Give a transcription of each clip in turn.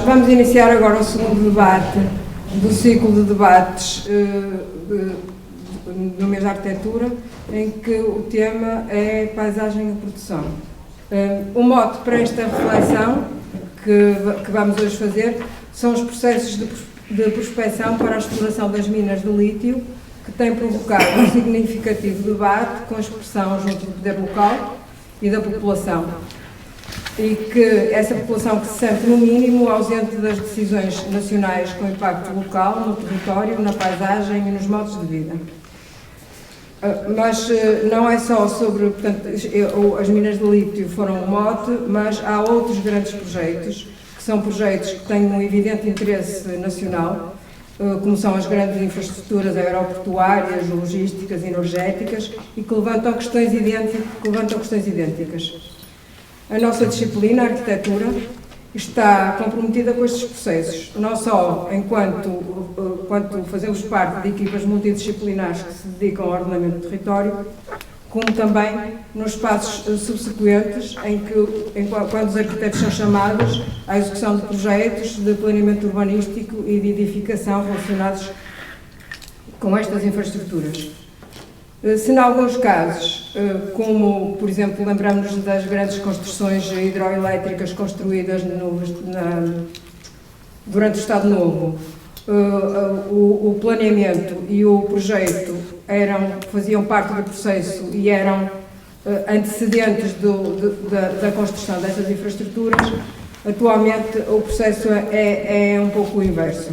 Vamos iniciar agora o segundo debate do ciclo de debates no mês da arquitetura, em que o tema é paisagem e produção. O mote para esta reflexão que vamos hoje fazer são os processos de prospecção para a exploração das minas de lítio, que têm provocado um significativo debate com expressão junto do poder local e da população, e que essa população que se sente, no mínimo, ausente das decisões nacionais com impacto local, no território, na paisagem e nos modos de vida. Mas não é só sobre, portanto, as minas de lítio foram um mote, mas há outros grandes projetos, que são projetos que têm um evidente interesse nacional, como são as grandes infraestruturas aeroportuárias, logísticas, energéticas, e que levantam questões idênticas. A nossa disciplina, a arquitetura, está comprometida com estes processos, não só enquanto fazemos parte de equipas multidisciplinares que se dedicam ao ordenamento do território, como também nos passos subsequentes, quando os arquitetos são chamados à execução de projetos de planeamento urbanístico e de edificação relacionados com estas infraestruturas. Se em alguns casos, como, por exemplo, lembramos-nos das grandes construções hidroelétricas construídas durante o Estado Novo, o planeamento e o projeto faziam parte do processo e eram antecedentes da construção dessas infraestruturas. Atualmente o processo é um pouco o inverso.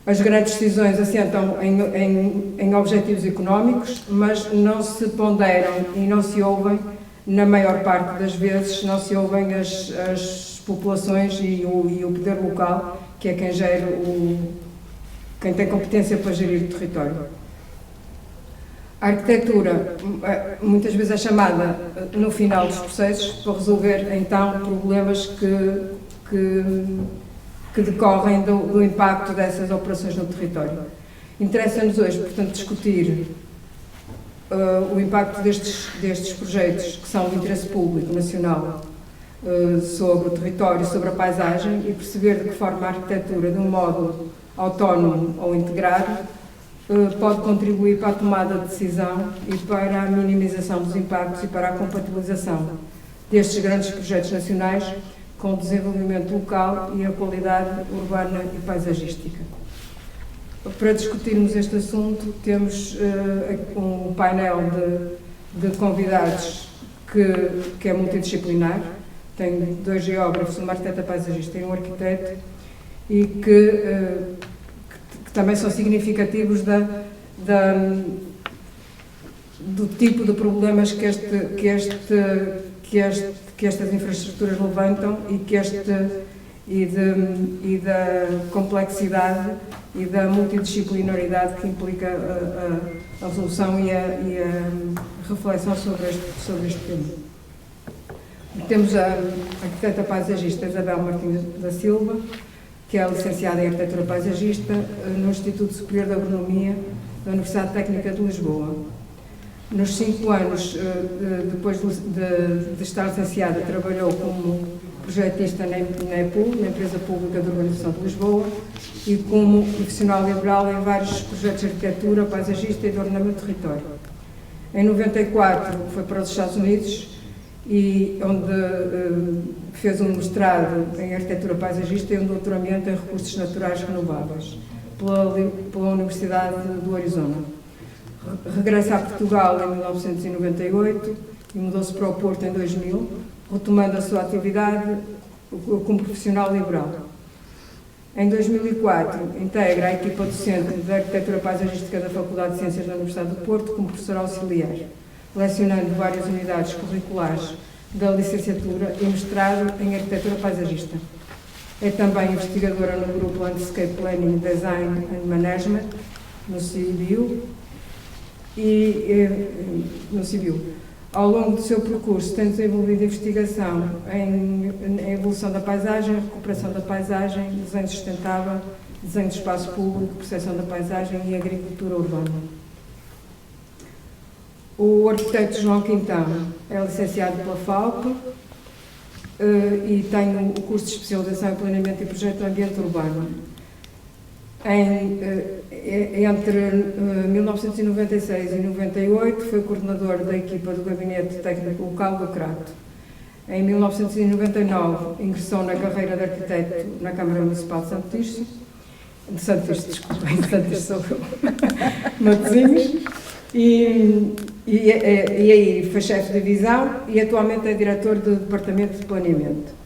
As grandes decisões assentam em objetivos económicos, mas não se ponderam e não se ouvem, na maior parte das vezes, não se ouvem as populações e o poder local, que é quem tem competência para gerir o território. A arquitetura muitas vezes é chamada no final dos processos para resolver então problemas que decorrem do impacto dessas operações no território. Interessa-nos hoje, portanto, discutir o impacto destes projetos, que são de interesse público nacional, sobre o território, sobre a paisagem, e perceber de que forma a arquitetura, de um modo autónomo ou integrado, pode contribuir para a tomada de decisão e para a minimização dos impactos e para a compatibilização destes grandes projetos nacionais com o desenvolvimento local e a qualidade urbana e paisagística. Para discutirmos este assunto, temos um painel de convidados que é multidisciplinar. Tem 2 geógrafos, uma arquiteta paisagista e um arquiteto, e que também são significativos do tipo de problemas que estas infraestruturas levantam e da complexidade e da multidisciplinaridade que implica a resolução e a reflexão sobre este tema. Temos a arquiteta paisagista Isabel Martins da Silva, que é licenciada em Arquitetura Paisagista no Instituto Superior de Agronomia da Universidade Técnica de Lisboa. Nos 5 anos, depois de estar licenciada, trabalhou como projetista na EPUL, na Empresa Pública de Urbanização de Lisboa, e como profissional liberal em vários projetos de arquitetura, paisagista e de ordenamento do território. Em 94 foi para os Estados Unidos, onde fez um mestrado em arquitetura paisagista e um doutoramento em recursos naturais renováveis pela Universidade do Arizona. Regressa a Portugal em 1998 e mudou-se para o Porto em 2000, retomando a sua atividade como profissional liberal. Em 2004, integra a equipa docente de arquitetura paisagística da Faculdade de Ciências da Universidade do Porto como professora auxiliar, lecionando várias unidades curriculares da licenciatura e mestrado em arquitetura paisagista. É também investigadora no grupo Landscape Planning, Design and Management, no CIBio. Ao longo do seu percurso tem desenvolvido investigação em evolução da paisagem, recuperação da paisagem, desenho sustentável, desenho de espaço público, percepção da paisagem e agricultura urbana. O arquiteto João Quintão é licenciado pela FAUP e tenho o curso de especialização em planeamento e projeto do ambiente urbano. Entre 1996 e 98 foi coordenador da equipa do Gabinete Técnico Local do Crato. Em 1999 ingressou na carreira de arquiteto na Câmara Municipal de Santo Tirso, Matosinhos, e aí foi chefe de divisão e atualmente é diretor do Departamento de Planeamento.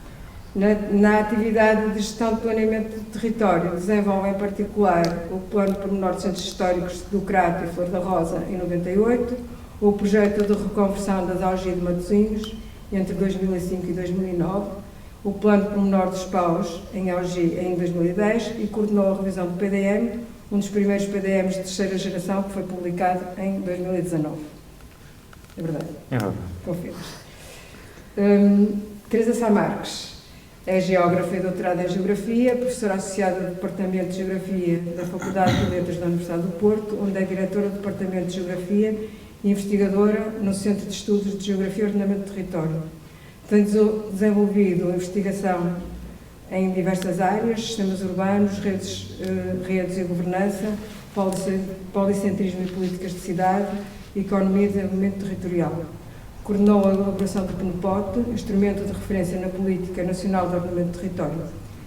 Na atividade de gestão de planeamento do território, desenvolve em particular o Plano Pormenor de Centros Históricos do Crato e Flor da Rosa, em 98, o projeto de reconversão das Algés de Matosinhos, entre 2005 e 2009, o Plano Pormenor dos Paus, em Algés, em 2010, e coordenou a revisão do PDM, um dos primeiros PDMs de terceira geração, que foi publicado em 2019. É verdade? É verdade. Confirmas. Teresa Sá Marques. É geógrafa e doutorada em Geografia, professora associada do Departamento de Geografia da Faculdade de Letras da Universidade do Porto, onde é diretora do Departamento de Geografia e investigadora no Centro de Estudos de Geografia e Ordenamento do Território. Tem desenvolvido investigação em diversas áreas, sistemas urbanos, redes e governança, policentrismo e políticas de cidade, economia e desenvolvimento territorial. Coordenou a elaboração do PNPOT, instrumento de referência na Política Nacional de Ordenamento do Território.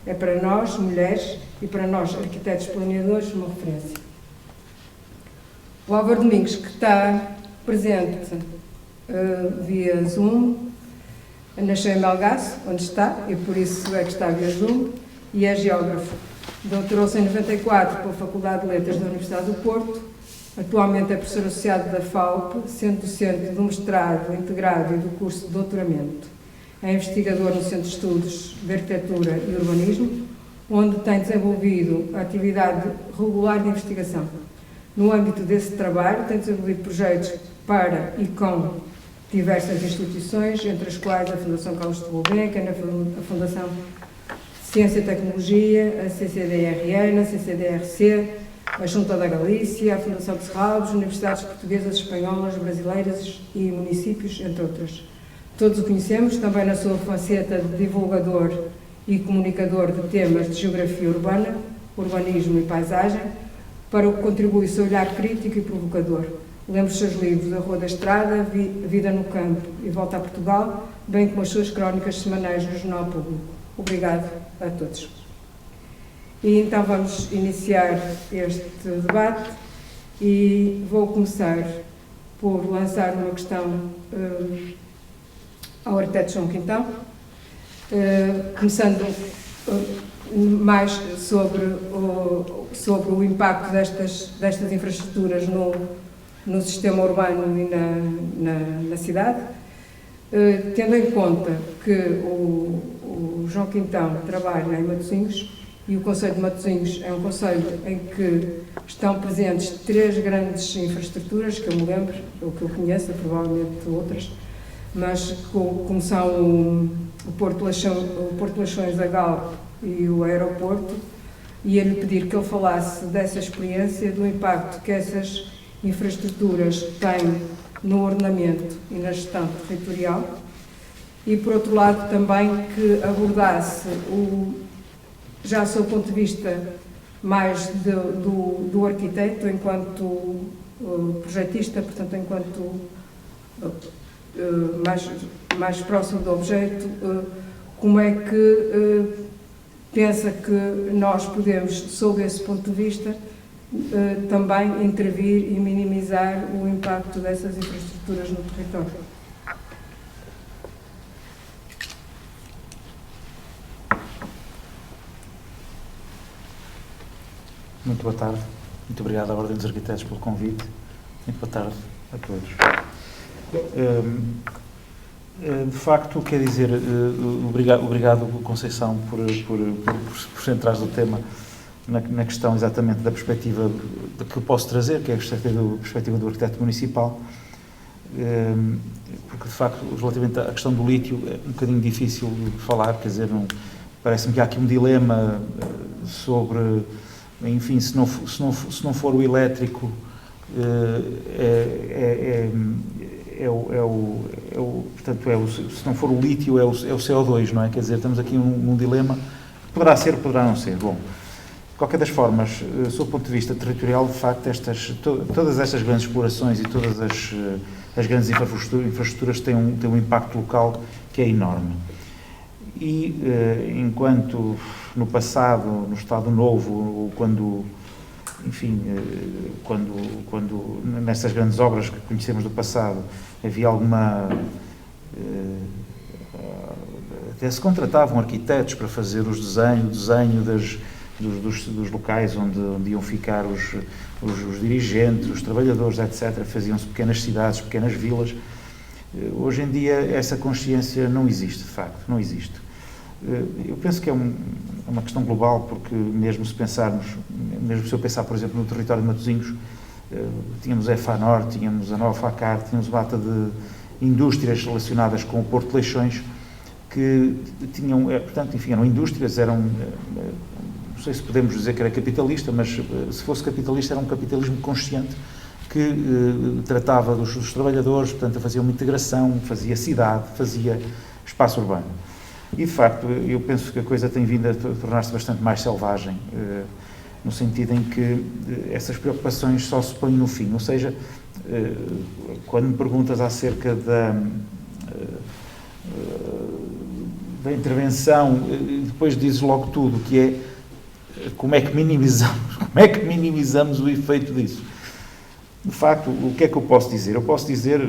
É para nós, mulheres, e para nós, arquitetos planeadores, uma referência. O Álvaro Domingos, que está presente via Zoom, nasceu em Melgaço, onde está, e por isso é que está via Zoom, e é geógrafo. Doutorou-se em 94 pela Faculdade de Letras da Universidade do Porto. Atualmente é professor associado da FAUP, sendo docente do mestrado integrado e do curso de doutoramento. É investigador no Centro de Estudos de Arquitetura e Urbanismo, onde tem desenvolvido a atividade regular de investigação. No âmbito desse trabalho, tem desenvolvido projetos para e com diversas instituições, entre as quais a Fundação Carlos de Gulbenkian, a Fundação Ciência e Tecnologia, a CCDRN, a CCDRC, a Junta da Galícia, a Fundação de Serralves, universidades portuguesas, espanholas, brasileiras e municípios, entre outras. Todos o conhecemos, também na sua faceta de divulgador e comunicador de temas de geografia urbana, urbanismo e paisagem, para o que contribui o seu olhar crítico e provocador. Lembro os seus livros A Rua da Estrada, Vida no Campo e Volta a Portugal, bem como as suas crónicas semanais no Jornal Público. Obrigado a todos. E então vamos iniciar este debate e vou começar por lançar uma questão ao arquiteto João Quintão, começando mais sobre o impacto destas infraestruturas no sistema urbano e na cidade, tendo em conta que o João Quintão trabalha em Matosinhos e o Concelho de Matosinhos é um concelho em que estão presentes 3 grandes infraestruturas, que eu me lembro, ou que eu conheço, provavelmente outras, mas como são o Porto Leixões, a Galp e o aeroporto, ia-lhe pedir que ele falasse dessa experiência, do impacto que essas infraestruturas têm no ordenamento e na gestão territorial e, por outro lado, também que abordasse já do seu ponto de vista mais do arquiteto, enquanto projetista, portanto, enquanto mais próximo do objeto, como é que pensa que nós podemos, sob esse ponto de vista, também intervir e minimizar o impacto dessas infraestruturas no território? Muito boa tarde. Muito obrigado à Ordem dos Arquitetos pelo convite. Muito boa tarde a todos. De facto, quer dizer, obrigado Conceição por centrares o tema na questão exatamente da perspectiva que eu posso trazer, que é a perspectiva do arquiteto municipal, porque de facto, relativamente à questão do lítio, é um bocadinho difícil de falar, quer dizer, parece-me que há aqui um dilema sobre, enfim, se não for o elétrico, é se não for o lítio, é o CO2, não é? Quer dizer, estamos aqui num dilema, poderá ser, poderá não ser. Bom, de qualquer das formas, sob o ponto de vista territorial, de facto, todas estas grandes explorações e todas as grandes infraestruturas têm um impacto local que é enorme. E, enquanto no passado, no Estado Novo, quando nessas grandes obras que conhecemos do passado, havia alguma... até se contratavam arquitetos para fazer o desenho dos locais onde iam ficar os dirigentes, os trabalhadores, etc. Faziam-se pequenas cidades, pequenas vilas. Hoje em dia essa consciência não existe, de facto, não existe. Eu penso que é uma questão global, porque mesmo se eu pensar, por exemplo, no território de Matosinhos, tínhamos a EFANOR, tínhamos a Nova Facar, tínhamos uma data de indústrias relacionadas com o Porto de Leixões, que tinham, portanto, enfim, eram indústrias, não sei se podemos dizer que era capitalista, mas se fosse capitalista era um capitalismo consciente que tratava dos trabalhadores, portanto, fazia uma integração, fazia cidade, fazia espaço urbano. E, de facto, eu penso que a coisa tem vindo a tornar-se bastante mais selvagem, no sentido em que essas preocupações só se põem no fim. Ou seja, quando me perguntas acerca da intervenção, depois dizes logo tudo, que é como é que minimizamos o efeito disso. De facto, o que é que eu posso dizer? Eu posso dizer,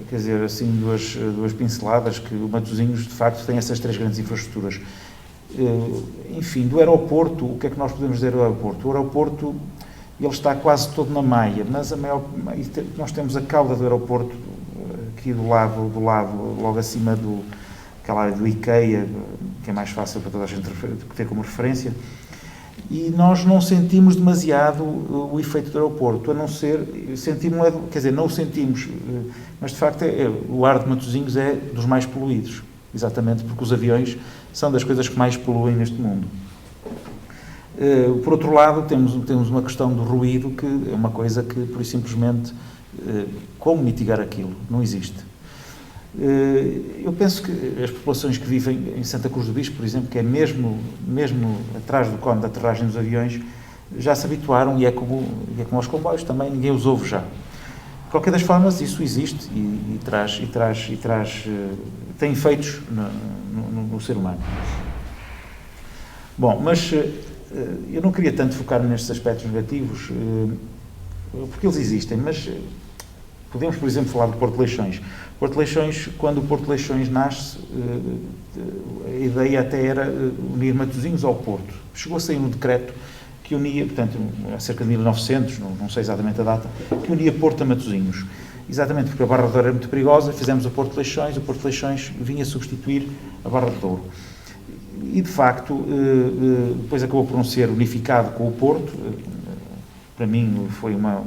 quer dizer, assim, duas pinceladas, que o Matosinhos, de facto, tem essas três grandes infraestruturas. Enfim, do aeroporto, o que é que nós podemos dizer do aeroporto? O aeroporto, ele está quase todo na Maia, mas nós temos a cauda do aeroporto aqui do lado, logo acima aquela área do IKEA, que é mais fácil para toda a gente ter como referência, e nós não sentimos demasiado o efeito do aeroporto, a não ser, não o sentimos, mas de facto o ar de Matosinhos é dos mais poluídos, exatamente porque os aviões são das coisas que mais poluem neste mundo. Por outro lado, temos uma questão do ruído, que é uma coisa que, por simplesmente, como mitigar aquilo? Não existe. Eu penso que as populações que vivem em Santa Cruz do Bispo, por exemplo, que é mesmo atrás do cone da aterragem dos aviões, já se habituaram, e é como aos comboios também, ninguém os ouve já. De qualquer das formas, isso existe e tem efeitos no ser humano. Bom, mas eu não queria tanto focar-me nestes aspectos negativos, porque eles existem, mas podemos, por exemplo, falar do Porto de Leixões. Porto de Leixões, quando o Porto de Leixões nasce, a ideia até era unir Matosinhos ao Porto. Chegou a sair um decreto que unia, portanto, há cerca de 1900, não sei exatamente a data, que unia Porto a Matosinhos. Exatamente porque a Barra de Douro era muito perigosa, fizemos o Porto de Leixões vinha substituir a Barra de Douro. E, de facto, depois acabou por não ser unificado com o Porto. Para mim foi uma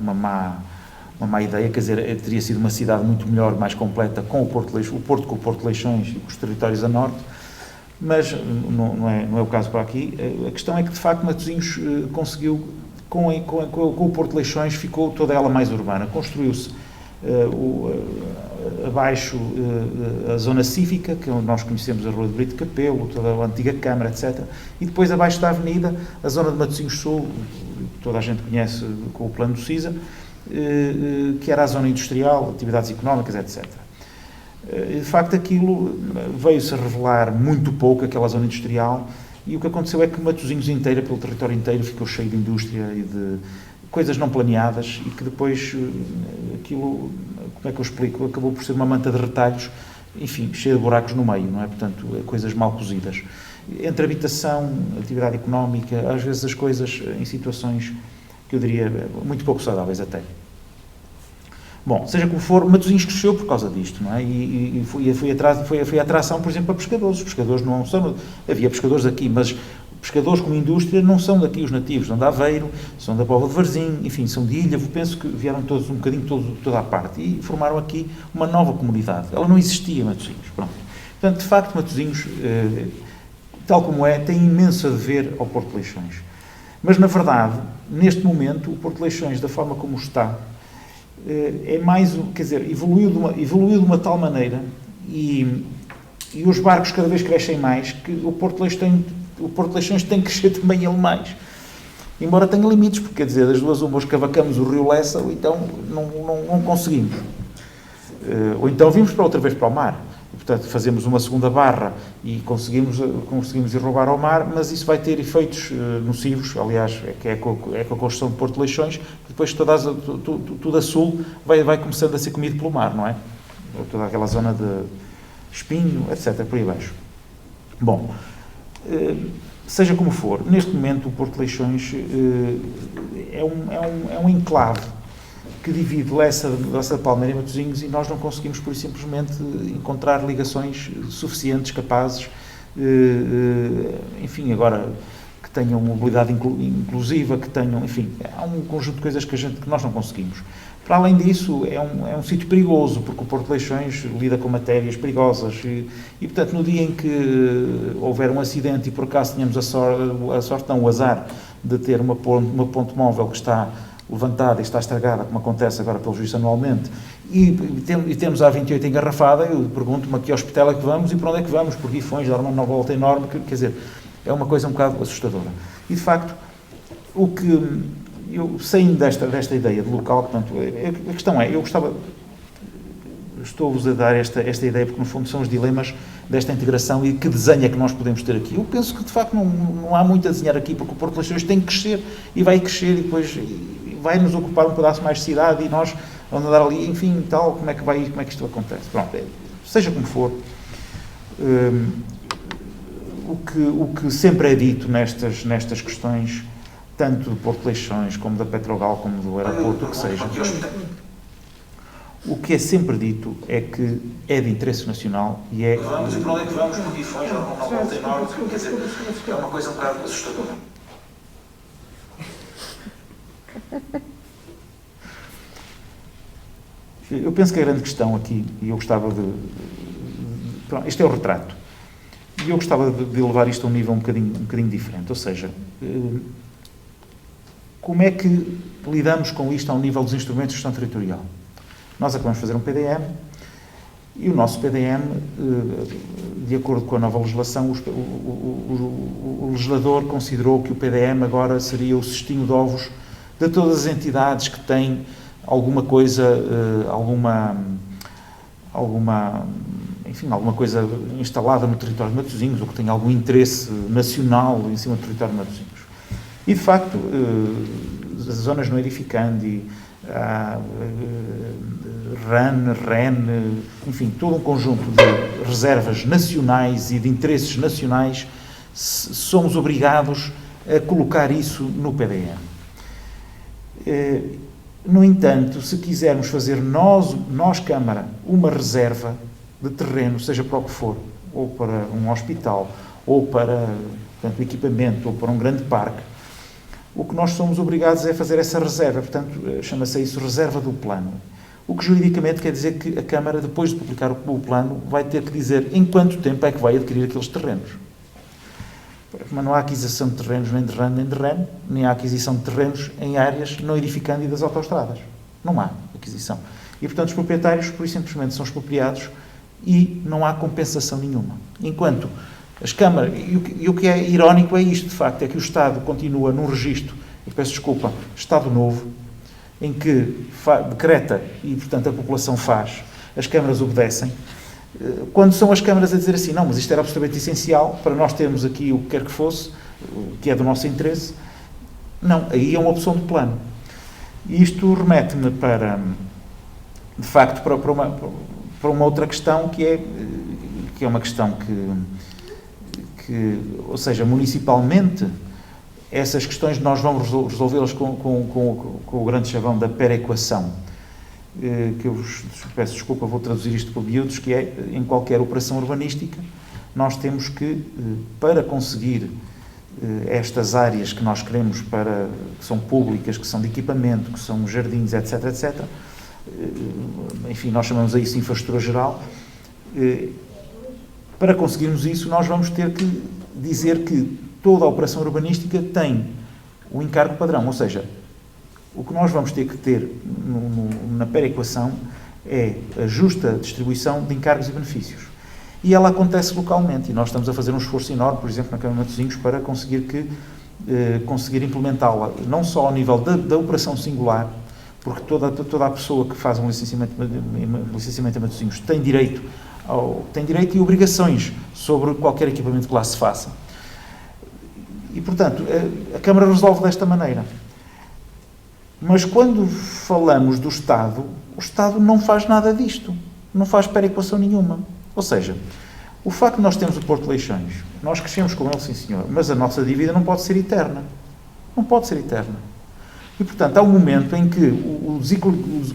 má ideia, quer dizer, teria sido uma cidade muito melhor, mais completa, com o Porto com o Porto de Leixões e com os territórios a norte, mas não é o caso por aqui. A questão é que, de facto, Matosinhos conseguiu, com o Porto de Leixões, ficou toda ela mais urbana. Construiu-se abaixo a zona cívica, que é onde nós conhecemos a Rua de Brito Capelo, toda a antiga Câmara, etc. E depois, abaixo da avenida, a zona de Matosinhos Sul, toda a gente conhece com o plano do CISA, que era a zona industrial, atividades económicas, etc. De facto, aquilo veio-se a revelar muito pouco, aquela zona industrial, e o que aconteceu é que Matosinhos inteira, pelo território inteiro, ficou cheio de indústria e de coisas não planeadas, e que depois aquilo, como é que eu explico, acabou por ser uma manta de retalhos, enfim, cheia de buracos no meio, não é? Portanto, coisas mal cozidas. Entre habitação, atividade económica, às vezes as coisas em situações que eu diria muito pouco saudáveis até. Bom, seja como for, Matosinhos cresceu por causa disto, não é? E foi a atração, por exemplo, para pescadores. Os pescadores não são... Havia pescadores aqui, mas pescadores como indústria não são daqui os nativos, são de Aveiro, são da Póvoa de Varzim, enfim, são de Ilha, penso que vieram todos um bocadinho, toda a parte, e formaram aqui uma nova comunidade. Ela não existia, Matosinhos, pronto. Portanto, de facto, Matosinhos, tal como é, tem imenso a dever ao Porto de Leixões. Mas, na verdade, neste momento, o Porto de Leixões, da forma como está, é mais, quer dizer, evoluiu de uma tal maneira e os barcos cada vez crescem mais que o Porto de Leixões tem que crescer também ele mais. Embora tenha limites, porque, quer dizer, das duas umas cavacamos o rio Lessa, ou então não conseguimos. Ou então vimos outra vez para o mar. E, portanto, fazemos uma segunda barra e conseguimos ir roubar ao mar, mas isso vai ter efeitos nocivos, aliás, é com a construção de Porto de Leixões, depois tudo a sul vai começando a ser comido pelo mar, não é? Toda aquela zona de Espinho, etc., por aí abaixo. Bom, seja como for, neste momento o Porto de Leixões é um enclave que divide Lessa de Palmeira e Matosinhos e nós não conseguimos, por simplesmente, encontrar ligações suficientes, capazes, enfim, agora que tenham mobilidade inclusiva, que tenham, enfim, há um conjunto de coisas que nós não conseguimos. Para além disso, é um sítio perigoso, porque o Porto de Leixões lida com matérias perigosas e, portanto, no dia em que houver um acidente e por acaso tenhamos o azar de ter uma ponte móvel que está levantada e está estragada, como acontece agora pelo juízo anualmente, e temos a A28 engarrafada, eu pergunto-me a que hospital é que vamos e para onde é que vamos, por Guifões, dar uma nova volta enorme, quer dizer, é uma coisa um bocado assustadora. E, de facto, o que eu, saindo desta ideia de local, portanto, a questão é, estou-vos a dar esta ideia porque, no fundo, são os dilemas desta integração e que desenho é que nós podemos ter aqui. Eu penso que, de facto, não há muito a desenhar aqui, porque o Porto de Leixões tem que crescer e vai crescer e depois vai nos ocupar um pedaço mais de cidade e nós vamos andar ali, enfim, tal, como é que isto acontece. Pronto, seja como for, o que sempre é dito nestas questões, tanto do Porto de Leixões, como da Petrogal, como do aeroporto, o que seja, o que é sempre dito é que é de interesse nacional e é... Vamos e para onde é que vamos? Por Guifões, já não volta enorme, quer dizer, é uma coisa um bocado assustadora. Eu penso que a grande questão aqui, e eu gostava pronto, este é o retrato, e eu gostava de levar isto a um nível um bocadinho diferente, ou seja, como é que lidamos com isto ao nível dos instrumentos de gestão territorial? Nós acabamos de fazer um PDM, e o nosso PDM, de acordo com a nova legislação, o legislador considerou que o PDM agora seria o cestinho de ovos de todas as entidades que têm alguma coisa, alguma coisa instalada no território de Matosinhos, ou que tenha algum interesse nacional em cima do território de Matosinhos. E, de facto, as zonas não edificandi, REN, enfim, todo um conjunto de reservas nacionais e de interesses nacionais, somos obrigados a colocar isso no PDM. No entanto, se quisermos fazer nós Câmara, uma reserva de terreno, seja para o que for, ou para um hospital, ou para, portanto, equipamento, ou para um grande parque, o que nós somos obrigados é fazer essa reserva, portanto, chama-se isso reserva do plano. O que juridicamente quer dizer que a Câmara, depois de publicar o plano, vai ter que dizer em quanto tempo é que vai adquirir aqueles terrenos. Mas não há aquisição de terrenos nem de REN, nem há aquisição de terrenos em áreas não edificandi das autoestradas. Não há aquisição. E, portanto, os proprietários, por isso, simplesmente são expropriados e não há compensação nenhuma. Enquanto as câmaras... E o que é irónico é isto, de facto, é que o Estado continua num registro, eu peço desculpa, Estado Novo, em que decreta e, portanto, a população faz, as câmaras obedecem, quando são as câmaras a dizer assim, não, mas isto era absolutamente essencial para nós termos aqui o que quer que fosse, o que é do nosso interesse, não, aí é uma opção de plano. E isto remete-me para, de facto, para uma outra questão que é uma questão que, ou seja, municipalmente, essas questões nós vamos resolvê-las com o grande chavão da perequação, que eu vos peço desculpa, vou traduzir isto para miúdos, que é, em qualquer operação urbanística, nós temos que, para conseguir estas áreas que nós queremos, que são públicas, que são de equipamento, que são jardins, etc., etc., enfim, nós chamamos a isso de infraestrutura geral, para conseguirmos isso, nós vamos ter que dizer que toda a operação urbanística tem o encargo padrão, ou seja, O que nós vamos ter que ter na perequação é a justa distribuição de encargos e benefícios. E ela acontece localmente, e nós estamos a fazer um esforço enorme, por exemplo, na Câmara de Matosinhos, para conseguir implementá-la, não só ao nível da operação singular, porque toda a pessoa que faz um licenciamento em Matosinhos tem direito e obrigações sobre qualquer equipamento que lá se faça. E, portanto, a Câmara resolve desta maneira. Mas quando falamos do Estado, o Estado não faz nada disto. Não faz perequação nenhuma. Ou seja, o facto de nós termos o Porto de Leixões, nós crescemos com ele, sim senhor, mas a nossa dívida não pode ser eterna. Não pode ser eterna. E, portanto, há um momento em que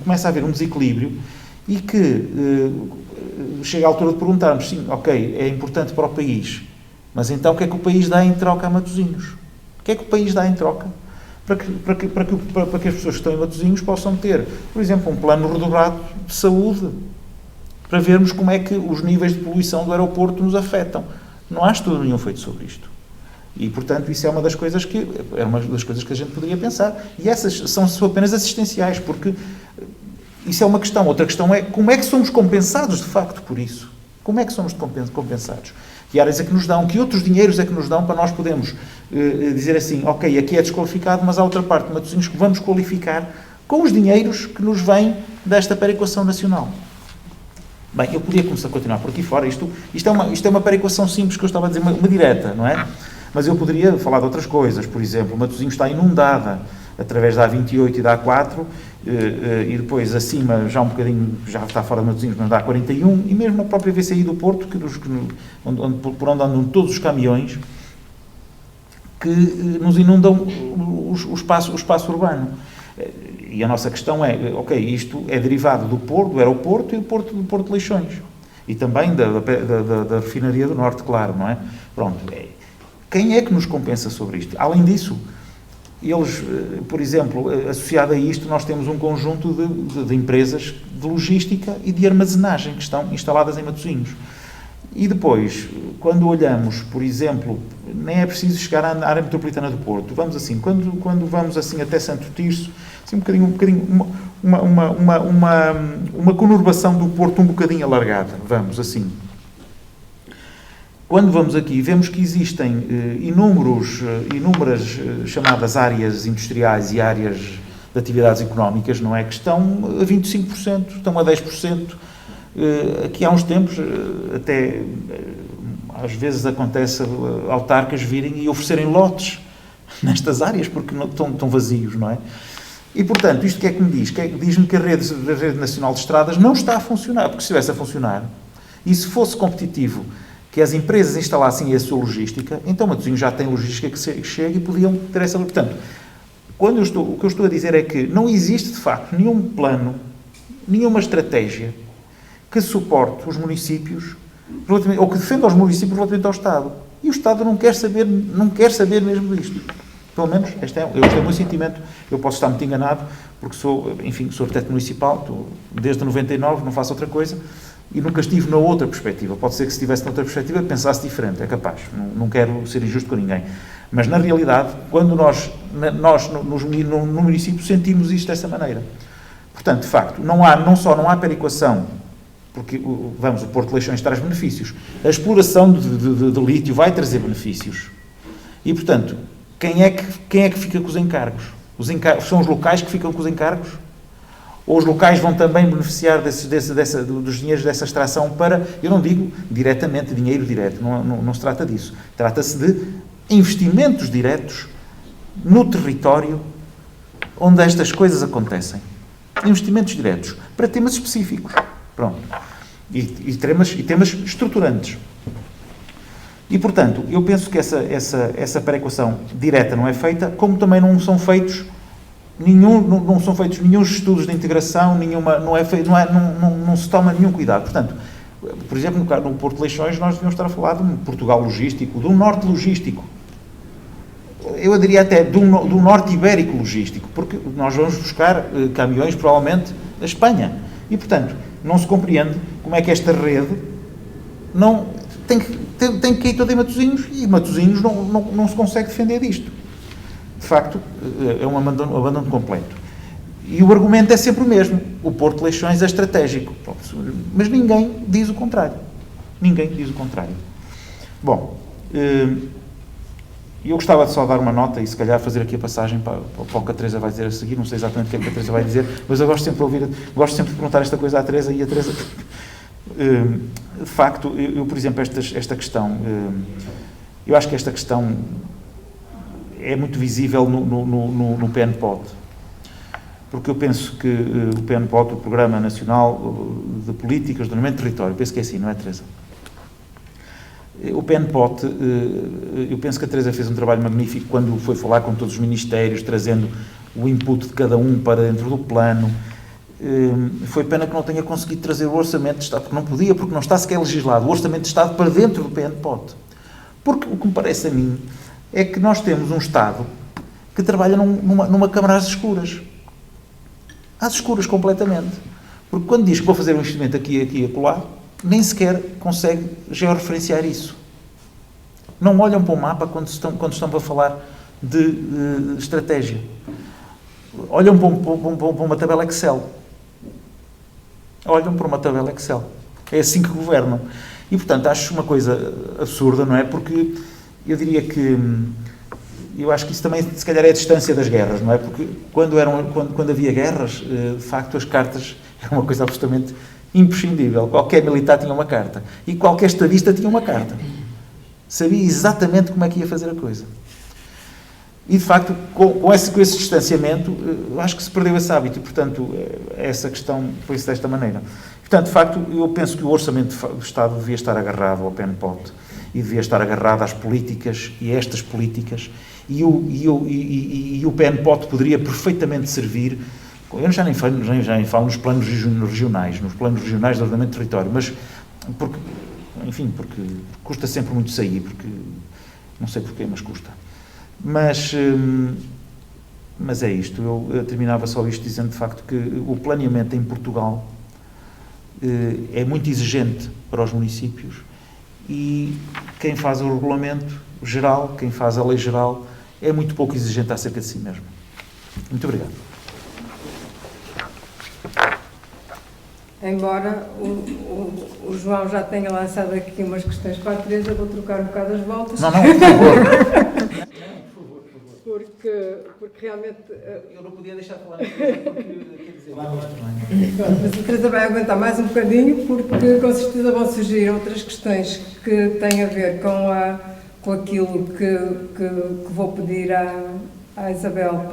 começa a haver um desequilíbrio e que chega a altura de perguntarmos, sim, ok, é importante para o país, mas então o que é que o país dá em troca a Matosinhos? O que é que o país dá em troca? Para que as pessoas que estão em Matosinhos possam ter, por exemplo, um plano redobrado de saúde, para vermos como é que os níveis de poluição do aeroporto nos afetam. Não há estudo nenhum feito sobre isto. E, portanto, isso é uma das coisas que a gente poderia pensar. E essas são apenas assistenciais, porque isso é uma questão. Outra questão é como é que somos compensados, de facto, por isso. Como é que somos compensados? Que áreas é que nos dão? Que outros dinheiros é que nos dão para nós podermos dizer assim, ok, aqui é desqualificado, mas há outra parte de Matosinhos que vamos qualificar com os dinheiros que nos vêm desta perequação nacional. Bem, eu podia começar a continuar por aqui fora. Isto é uma perequação simples que eu estava a dizer, uma direta, não é? Mas eu poderia falar de outras coisas. Por exemplo, Matosinhos está inundada através da A28 e da A4, e depois acima, já um bocadinho, já está fora de Matosinhos, mas da A41, e mesmo na própria VCI do Porto, por onde andam todos os caminhões, que nos inundam o espaço urbano. E a nossa questão é, ok, isto é derivado do aeroporto e do Porto de Leixões. E também da refinaria do Norte, claro, não é? Pronto. Quem é que nos compensa sobre isto? Além disso, eles, por exemplo, associado a isto, nós temos um conjunto de empresas de logística e de armazenagem que estão instaladas em Matosinhos. E depois, quando olhamos, por exemplo, nem é preciso chegar à área metropolitana do Porto. Vamos assim, quando vamos assim até Santo Tirso, assim uma conurbação do Porto um bocadinho alargada, vamos assim. Quando vamos aqui, vemos que existem inúmeras chamadas áreas industriais e áreas de atividades económicas, não é? Que estão a 25%, estão a 10%. Aqui há uns tempos, até às vezes acontece autarcas virem e oferecerem lotes nestas áreas, porque não, estão vazios, não é? E, portanto, isto que é que me diz? Diz-me que a rede nacional de estradas não está a funcionar, porque se estivesse a funcionar, e se fosse competitivo, que as empresas instalassem a sua logística, então Matosinhos já tem logística que chega e podiam ter essa... Portanto, o que eu estou a dizer é que não existe, de facto, nenhum plano, nenhuma estratégia que suporte os municípios, ou que defenda os municípios relativamente ao Estado. E o Estado não quer saber mesmo disto. Pelo menos, este é o meu sentimento. Eu posso estar muito enganado, porque sou arquiteto municipal, desde 99, não faço outra coisa, e nunca estive na outra perspectiva. Pode ser que se estivesse na outra perspectiva pensasse diferente, é capaz. Não quero ser injusto com ninguém. Mas, na realidade, quando nós no município, sentimos isto dessa maneira. Portanto, de facto, não só não há perequação, porque, o Porto de Leixões traz benefícios. A exploração de lítio vai trazer benefícios. E, portanto, quem é que fica com os encargos? São os locais que ficam com os encargos? Ou os locais vão também beneficiar dos dinheiros dessa extração para, eu não digo diretamente, dinheiro direto, não se trata disso. Trata-se de investimentos diretos no território onde estas coisas acontecem. Investimentos diretos para temas específicos. Pronto. E temas estruturantes. E, portanto, eu penso que essa perequação direta não é feita, como também não são feitos nenhum estudos de integração, não se toma nenhum cuidado. Portanto, por exemplo, no Porto de Leixões, nós devíamos estar a falar de um Portugal logístico, de um norte logístico. Eu diria até de um norte ibérico logístico, porque nós vamos buscar caminhões, provavelmente, da Espanha. E, portanto, não se compreende como é que esta rede não tem que cair toda em Matosinhos, e Matosinhos não se consegue defender disto. De facto, é um abandono completo. E o argumento é sempre o mesmo. O Porto de Leixões é estratégico. Mas ninguém diz o contrário. Ninguém diz o contrário. Bom, eu gostava de só dar uma nota e se calhar fazer aqui a passagem para o que a Teresa vai dizer a seguir. Não sei exatamente o que é que a Teresa vai dizer, mas eu gosto sempre de perguntar esta coisa à Teresa e a Teresa... de facto, eu por exemplo, esta questão... eu acho que esta questão é muito visível no PNPOD. Porque eu penso que o PNPOD, o Programa Nacional de Políticas de Ordenamento do Território, penso que é assim, não é, Teresa? O PNPOD, eu penso que a Teresa fez um trabalho magnífico quando foi falar com todos os ministérios, trazendo o input de cada um para dentro do plano. Foi pena que não tenha conseguido trazer o Orçamento de Estado, porque não podia, porque não está sequer legislado, o Orçamento de Estado para dentro do PNPOD. Porque o que me parece a mim é que nós temos um Estado que trabalha numa câmara às escuras. Às escuras, completamente. Porque quando diz que vou fazer um investimento aqui e acolá, nem sequer consegue georreferenciar isso. Não olham para o mapa quando estão a falar de estratégia. Olham para uma tabela Excel. Olham para uma tabela Excel. É assim que governam. E, portanto, acho uma coisa absurda, não é? Porque eu diria que... Eu acho que isso também, se calhar, é a distância das guerras, não é? Porque quando havia guerras, de facto, as cartas eram uma coisa absolutamente imprescindível. Qualquer militar tinha uma carta. E qualquer estadista tinha uma carta. Sabia exatamente como é que ia fazer a coisa. E, de facto, com esse distanciamento, eu acho que se perdeu esse hábito. E, portanto, essa questão foi-se desta maneira. Portanto, de facto, eu penso que o Orçamento do Estado devia estar agarrado ao PNPOD e devia estar agarrado às políticas e a estas políticas. E o PNPOD poderia perfeitamente servir, eu já nem falo nos planos regionais, nos planos regionais de ordenamento de território, mas porque custa sempre muito sair, porque não sei porquê, mas custa. Mas é isto, eu terminava só isto dizendo de facto que o planeamento em Portugal é muito exigente para os municípios e quem faz o regulamento geral, quem faz a lei geral, é muito pouco exigente acerca de si mesmo. Muito obrigado. Embora o João já tenha lançado aqui umas questões para a Teresa, vou trocar um bocado as voltas. Não, por favor. Porque realmente... Eu não podia deixar de falar aqui, porque, quer dizer, mas a Teresa vai aguentar mais um bocadinho, porque com certeza vão surgir outras questões que têm a ver com aquilo que vou pedir à Isabel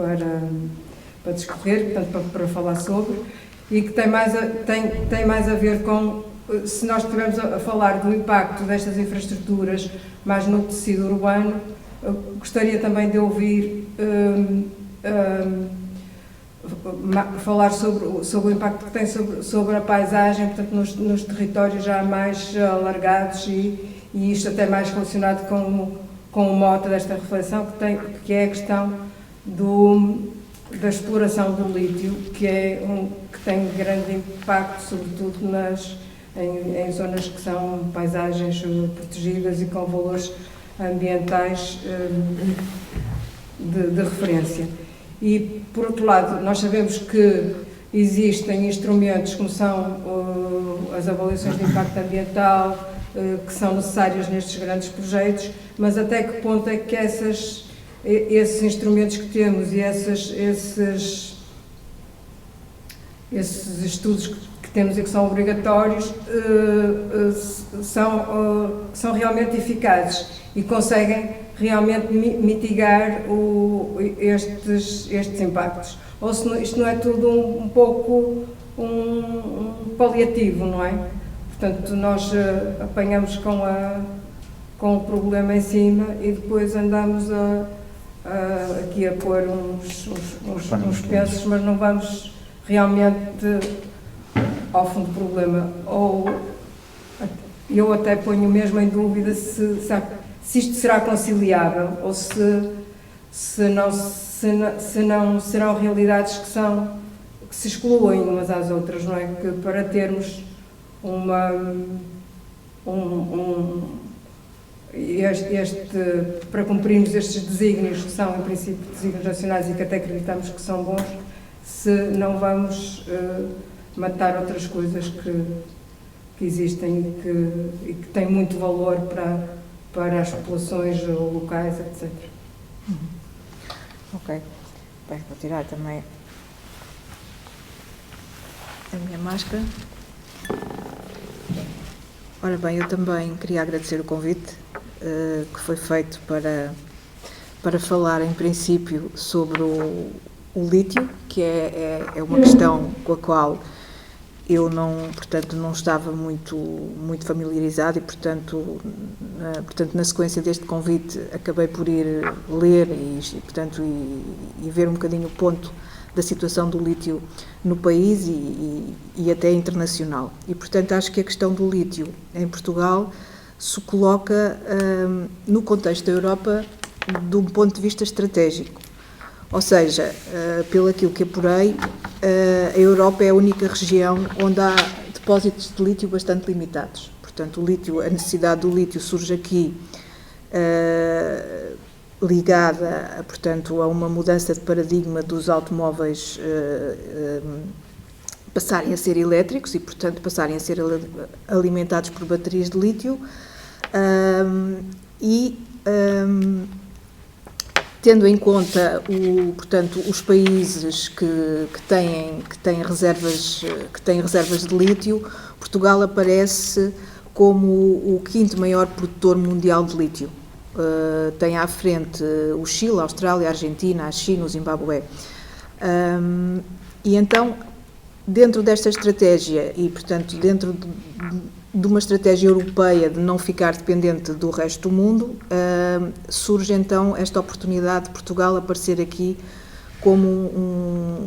para discorrer, portanto, para falar sobre, e que tem mais a ver com, se nós estivermos a falar do impacto destas infraestruturas mais no tecido urbano, gostaria também de ouvir falar sobre o impacto que tem sobre a paisagem, portanto, nos territórios já mais alargados e isto até mais relacionado com o mote desta reflexão, que é a questão da exploração do lítio, que tem grande impacto, sobretudo em zonas que são paisagens protegidas e com valores ambientais de referência. E, por outro lado, nós sabemos que existem instrumentos como são as avaliações de impacto ambiental, que são necessárias nestes grandes projetos, mas até que ponto é que esses instrumentos que temos e esses estudos que temos e que são obrigatórios são realmente eficazes e conseguem realmente mitigar estes impactos? Ou se isto não é tudo um pouco um paliativo, não é? Portanto, nós apanhamos com o problema em cima e depois andamos aqui a pôr uns pensos, mas não vamos realmente ao fundo do problema. Ou eu até ponho mesmo em dúvida se isto será conciliável ou se não serão realidades que se excluem umas às outras, não é? Que para termos para cumprirmos estes desígnios, que são, em princípio, desígnios nacionais e que até acreditamos que são bons, se não vamos matar outras coisas que existem e que têm muito valor para as populações locais, etc. Ok. Bem, vou tirar também a minha máscara. Ora bem, eu também queria agradecer o convite que foi feito para falar, em princípio, sobre o lítio, que é uma questão com a qual eu portanto, não estava muito familiarizado e, portanto, na sequência deste convite, acabei por ir ler e ver um bocadinho o ponto da situação do lítio no país e até internacional. E, portanto, acho que a questão do lítio em Portugal se coloca no contexto da Europa de um ponto de vista estratégico. Ou seja, pelo aquilo que apurei, a Europa é a única região onde há depósitos de lítio bastante limitados. Portanto, a necessidade do lítio surge aqui ligada, portanto, a uma mudança de paradigma dos automóveis passarem a ser elétricos e, portanto, passarem a ser alimentados por baterias de lítio tendo em conta portanto, os países que têm reservas de lítio, Portugal aparece como o quinto maior produtor mundial de lítio. Tem à frente o Chile, a Austrália, a Argentina, a China, o Zimbábue. E então, dentro desta estratégia e, portanto, dentro de uma estratégia europeia de não ficar dependente do resto do mundo, surge então esta oportunidade de Portugal aparecer aqui como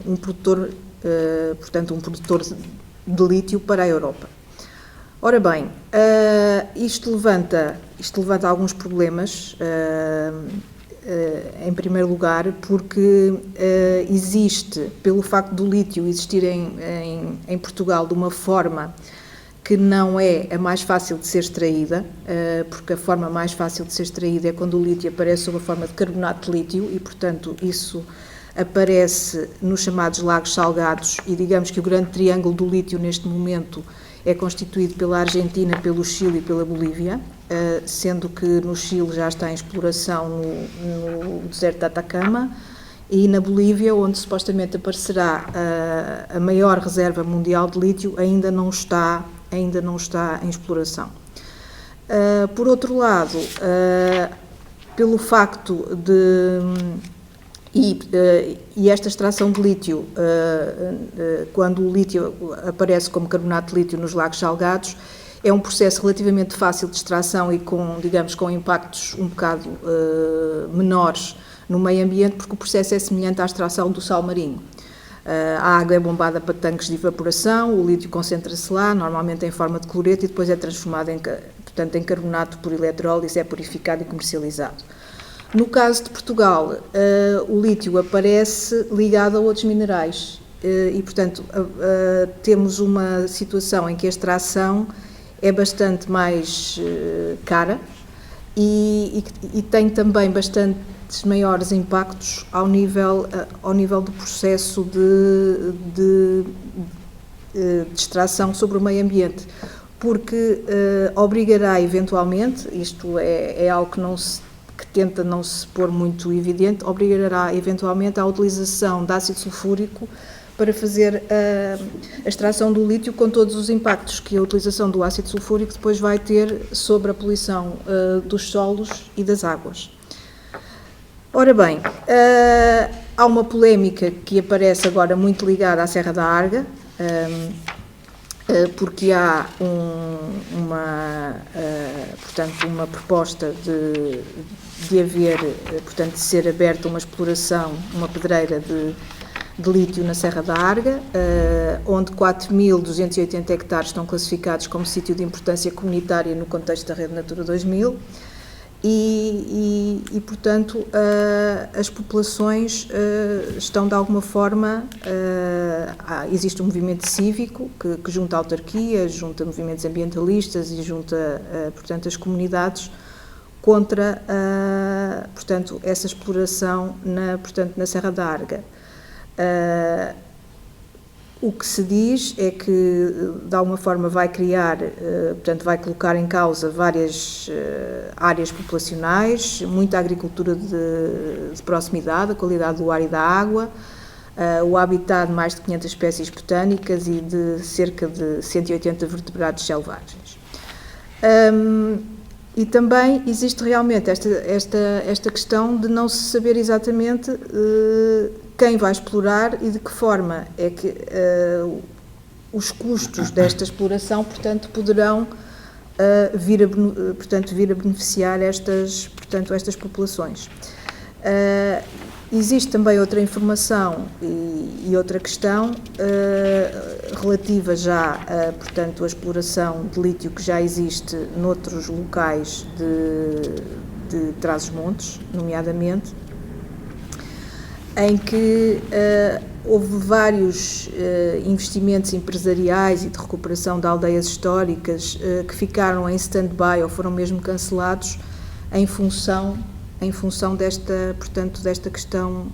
um produtor, portanto, um produtor de lítio para a Europa. Ora bem, isto levanta alguns problemas, em primeiro lugar, porque existe, pelo facto do lítio existir em Portugal de uma forma que não é a mais fácil de ser extraída, porque a forma mais fácil de ser extraída é quando o lítio aparece sob a forma de carbonato de lítio e, portanto, isso aparece nos chamados lagos salgados e digamos que o grande triângulo do lítio neste momento é constituído pela Argentina, pelo Chile e pela Bolívia, sendo que no Chile já está em exploração no deserto de Atacama e na Bolívia, onde supostamente aparecerá a maior reserva mundial de lítio, ainda não está em exploração. Por outro lado, pelo facto e esta extração de lítio, quando o lítio aparece como carbonato de lítio nos lagos salgados, é um processo relativamente fácil de extração e com impactos um bocado menores no meio ambiente, porque o processo é semelhante à extração do sal marinho. A água é bombada para tanques de evaporação, o lítio concentra-se lá, normalmente em forma de cloreto, e depois é transformado em carbonato por eletrólise, é purificado e comercializado. No caso de Portugal, o lítio aparece ligado a outros minerais e, portanto, temos uma situação em que a extração é bastante mais cara e tem também bastantes maiores impactos ao nível do processo de extração sobre o meio ambiente, porque obrigará eventualmente, isto é algo que tenta não se pôr muito evidente, obrigará eventualmente à utilização de ácido sulfúrico para fazer a extração do lítio, com todos os impactos que a utilização do ácido sulfúrico depois vai ter sobre a poluição dos solos e das águas. Ora bem, há uma polémica que aparece agora muito ligada à Serra da Arga, porque há uma proposta de haver, portanto, de ser aberta uma exploração, uma pedreira de lítio na Serra da Arga, onde 4.280 hectares estão classificados como sítio de importância comunitária no contexto da Rede Natura 2000 e portanto, as populações estão de alguma forma, existe um movimento cívico que junta autarquias, junta movimentos ambientalistas e junta, portanto, as comunidades, contra, portanto, essa exploração na Serra da Arga. O que se diz é que, de alguma forma, vai criar, portanto, vai colocar em causa várias áreas populacionais, muita agricultura de proximidade, a qualidade do ar e da água, o habitat de mais de 500 espécies botânicas e de cerca de 180 vertebrados selvagens. E também existe realmente esta questão de não se saber exatamente quem vai explorar e de que forma é que os custos desta exploração, portanto, poderão vir a beneficiar estas populações. Existe também outra informação e outra questão relativa já portanto, à exploração de lítio que já existe noutros locais de Trás-os-Montes, nomeadamente, em que houve vários investimentos empresariais e de recuperação de aldeias históricas que ficaram em stand-by ou foram mesmo cancelados em função desta questão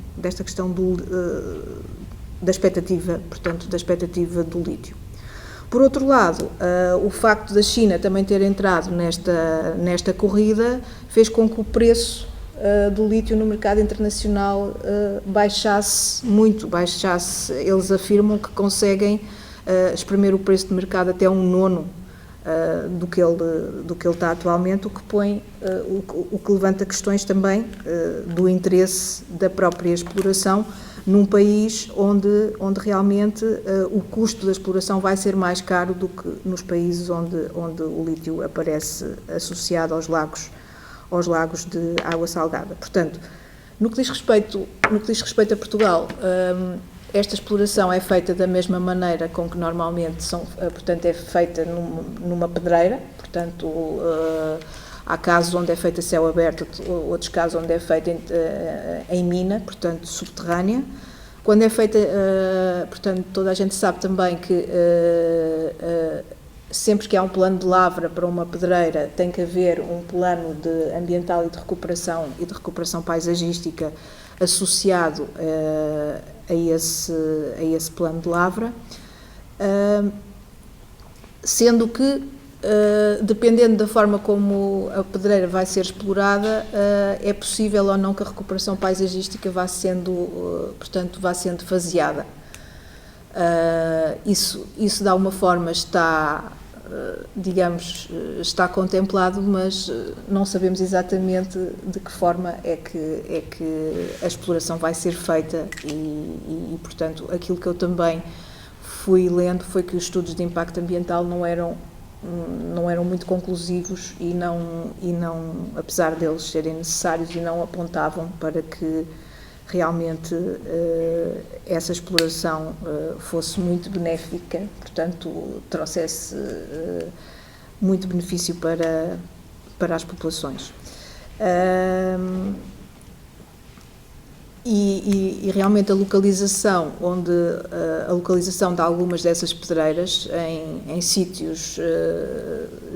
da expectativa do lítio. Por outro lado, o facto da China também ter entrado nesta corrida fez com que o preço do lítio no mercado internacional baixasse muito. Eles afirmam que conseguem espremer o preço de mercado até 1/9 do que ele está atualmente, o que levanta questões também do interesse da própria exploração num país onde realmente o custo da exploração vai ser mais caro do que nos países onde o lítio aparece associado aos lagos de água salgada. Portanto, no que diz respeito a Portugal, esta exploração é feita da mesma maneira com que normalmente portanto, é feita numa pedreira, portanto, há casos onde é feita a céu aberto, outros casos onde é feita em mina, portanto, subterrânea. Quando é feita, portanto, toda a gente sabe também que sempre que há um plano de lavra para uma pedreira, tem que haver um plano ambiental e de recuperação paisagística associado a esse plano de lavra, sendo que, dependendo da forma como a pedreira vai ser explorada, é possível ou não que a recuperação paisagística vá sendo faseada. Isso de alguma forma está contemplado, mas não sabemos exatamente de que forma é que a exploração vai ser feita e, portanto, aquilo que eu também fui lendo foi que os estudos de impacto ambiental não eram muito conclusivos e não, apesar deles serem necessários, e não apontavam para que realmente essa exploração fosse muito benéfica, portanto, trouxesse muito benefício para as populações. E realmente a localização de algumas dessas pedreiras em sítios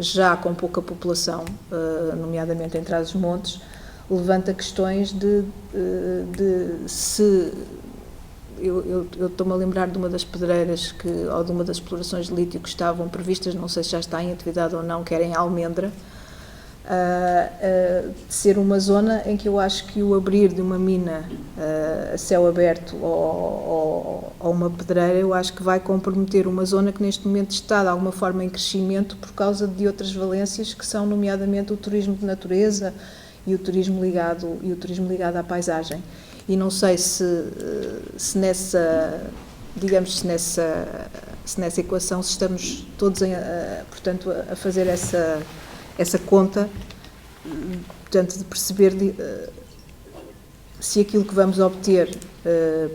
já com pouca população, nomeadamente em Trás-os-Montes, levanta questões de se... Eu estou-me a lembrar de uma das pedreiras ou de uma das explorações de lítio que estavam previstas, não sei se já está em atividade ou não, que era em Almendra, de ser uma zona em que eu acho que o abrir de uma mina a céu aberto ou uma pedreira, eu acho que vai comprometer uma zona que neste momento está de alguma forma em crescimento por causa de outras valências que são nomeadamente o turismo de natureza e o turismo ligado à paisagem. E não sei se nessa equação se estamos todos portanto, a fazer essa conta, portanto, de perceber se aquilo que vamos obter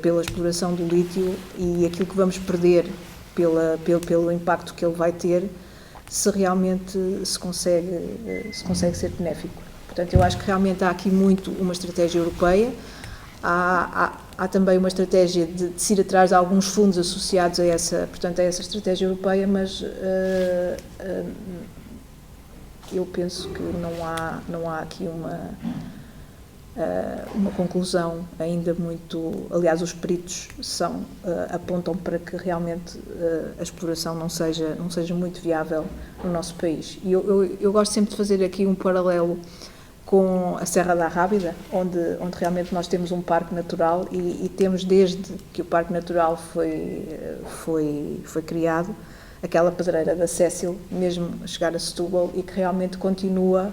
pela exploração do lítio e aquilo que vamos perder pelo impacto que ele vai ter, se realmente se consegue ser benéfico. Portanto, eu acho que realmente há aqui muito uma estratégia europeia, há também uma estratégia de se ir atrás de alguns fundos associados a essa estratégia europeia, mas eu penso que não há aqui uma conclusão ainda muito... Aliás, os peritos apontam para que realmente a exploração não seja muito viável no nosso país. E eu gosto sempre de fazer aqui um paralelo com a Serra da Arrábida, onde realmente nós temos um parque natural e temos, desde que o parque natural foi criado, aquela pedreira da Cécil, mesmo a chegar a Setúbal, e que realmente continua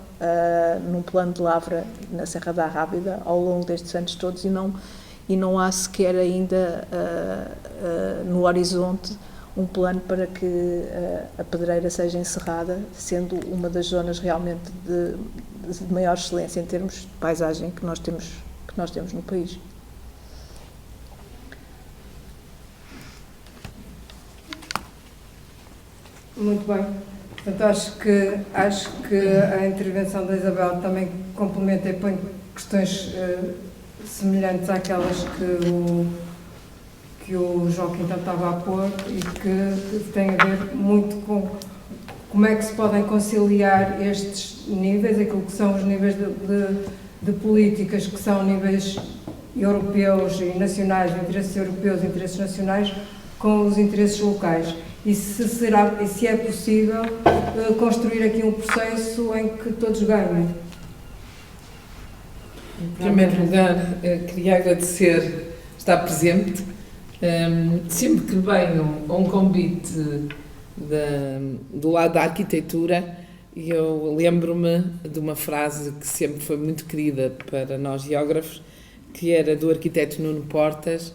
num plano de lavra na Serra da Arrábida ao longo destes anos todos, e não há sequer ainda no horizonte um plano para que a pedreira seja encerrada, sendo uma das zonas realmente de maior excelência em termos de paisagem que nós temos no país. Muito bem. Portanto, acho que a intervenção da Isabel também complementa e põe questões semelhantes àquelas que o Joaquim estava a pôr, e que têm a ver muito com como é que se podem conciliar estes níveis, aquilo que são os níveis de políticas, que são níveis europeus e nacionais, interesses europeus e interesses nacionais, com os interesses locais. E se é possível construir aqui um processo em que todos ganhem. Em primeiro lugar, queria agradecer estar presente. Sempre que venho a um convite do lado da arquitetura, eu lembro-me de uma frase que sempre foi muito querida para nós geógrafos, que era do arquiteto Nuno Portas,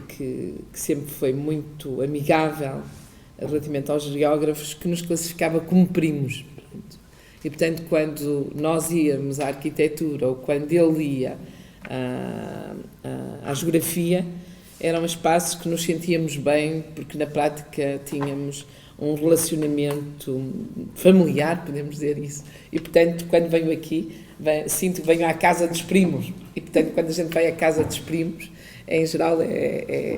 que sempre foi muito amigável relativamente aos geógrafos, que nos classificava como primos. E, portanto, quando nós íamos à arquitetura, ou quando ele ia à geografia, eram espaços que nos sentíamos bem, porque na prática tínhamos um relacionamento familiar, podemos dizer isso. E, portanto, quando venho aqui, sinto que venho à casa dos primos. E, portanto, quando a gente vai à casa dos primos, em geral,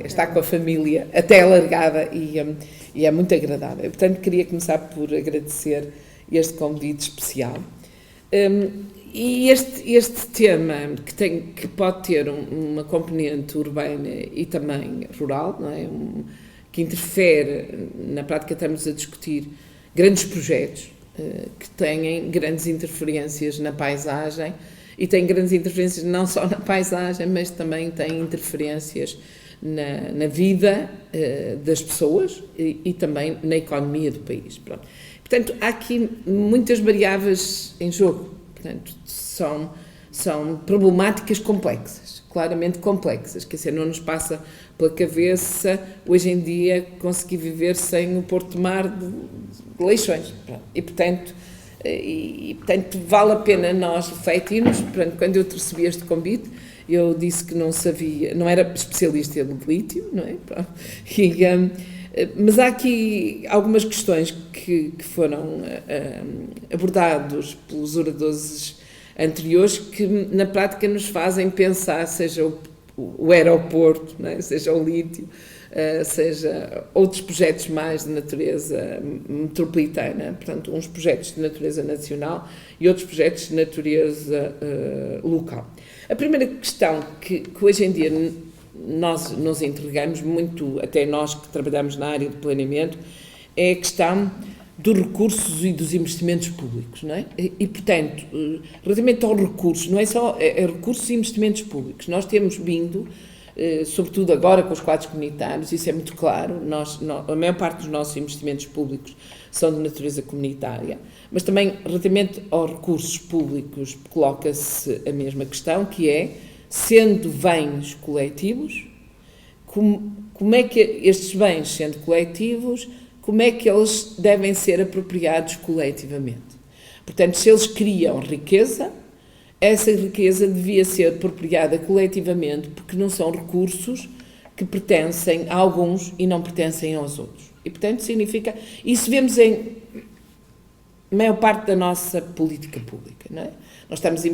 está com a família até alargada, e é muito agradável. Portanto, queria começar por agradecer este convite especial. E este tema, que pode ter uma componente urbana e também rural, não é? Que interfere, na prática estamos a discutir grandes projetos que têm grandes interferências na paisagem, e têm grandes interferências não só na paisagem, mas também têm interferências na vida das pessoas e também na economia do país. Pronto. Portanto, há aqui muitas variáveis em jogo. Portanto, são problemáticas complexas, claramente complexas. Quer dizer, não nos passa pela cabeça, hoje em dia, conseguir viver sem o Porto-Mar de Leixões. Pronto. E, portanto, vale a pena nós refletirmos. Portanto, quando eu recebi este convite, eu disse que não sabia, não era especialista em lítio, não é? Mas há aqui algumas questões que foram abordados pelos oradores anteriores, que na prática nos fazem pensar, seja o aeroporto, não é? Seja o lítio, seja outros projetos mais de natureza metropolitana, portanto, uns projetos de natureza nacional e outros projetos de natureza local. A primeira questão que hoje em dia nós nos entregamos muito, até nós que trabalhamos na área de planeamento, é a questão dos recursos e dos investimentos públicos, não é? E portanto, relativamente aos recursos, não é só recursos e investimentos públicos. Nós temos vindo, sobretudo agora com os quadros comunitários, isso é muito claro, a maior parte dos nossos investimentos públicos são de natureza comunitária, mas também relativamente aos recursos públicos coloca-se a mesma questão, que é, sendo bens coletivos, como é que estes bens, sendo coletivos, como é que eles devem ser apropriados coletivamente? Portanto, se eles criam riqueza, essa riqueza devia ser apropriada coletivamente, porque não são recursos que pertencem a alguns e não pertencem aos outros. E, portanto, significa... Isso vemos em maior parte da nossa política pública, não é? Nós estamos a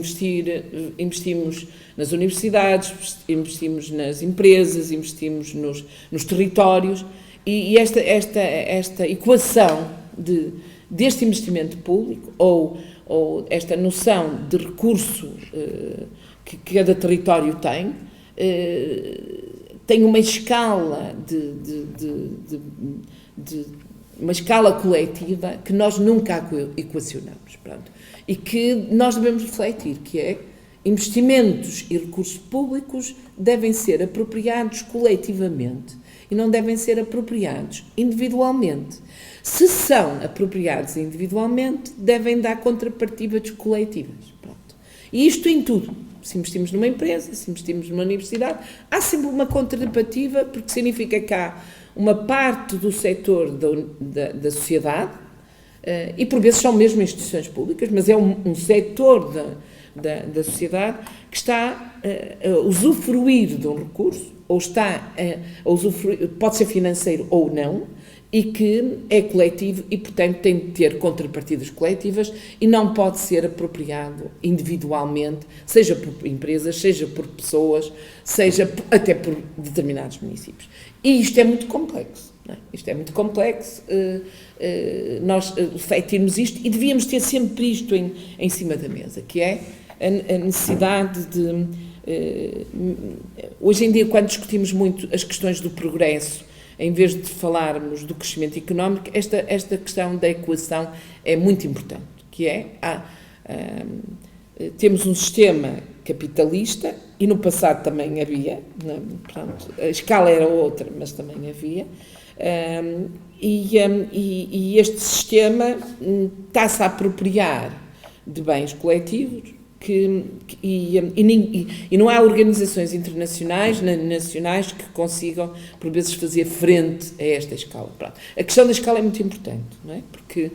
investimos nas universidades, investimos nas empresas, investimos nos territórios, e esta equação de deste investimento público, ou esta noção de recurso que cada território tem uma escala uma escala coletiva que nós nunca equacionamos, pronto, e que nós devemos refletir, que é investimentos e recursos públicos devem ser apropriados coletivamente e não devem ser apropriados individualmente. Se são apropriados individualmente, devem dar contrapartidas coletivas. Pronto. E isto em tudo. Se investimos numa empresa, se investimos numa universidade, há sempre uma contrapartida, porque significa que há uma parte do setor da sociedade, e por vezes são mesmo instituições públicas, mas é um setor da sociedade que está a usufruir de um recurso, ou está a usufruir, pode ser financeiro ou não, e que é coletivo e, portanto, tem de ter contrapartidas coletivas e não pode ser apropriado individualmente, seja por empresas, seja por pessoas, seja até por determinados municípios. E isto é muito complexo. Não é? Isto é muito complexo, nós refletirmos isto e devíamos ter sempre isto em cima da mesa, que é a necessidade de... hoje em dia, quando discutimos muito as questões do progresso, em vez de falarmos do crescimento económico, esta questão da equação é muito importante, que é, temos um sistema capitalista, e no passado também havia, pronto, a escala era outra, mas também havia, e este sistema está-se a apropriar de bens coletivos, e não há organizações internacionais nem nacionais que consigam, por vezes, fazer frente a esta escala. Pronto. A questão da escala é muito importante, não é? Porque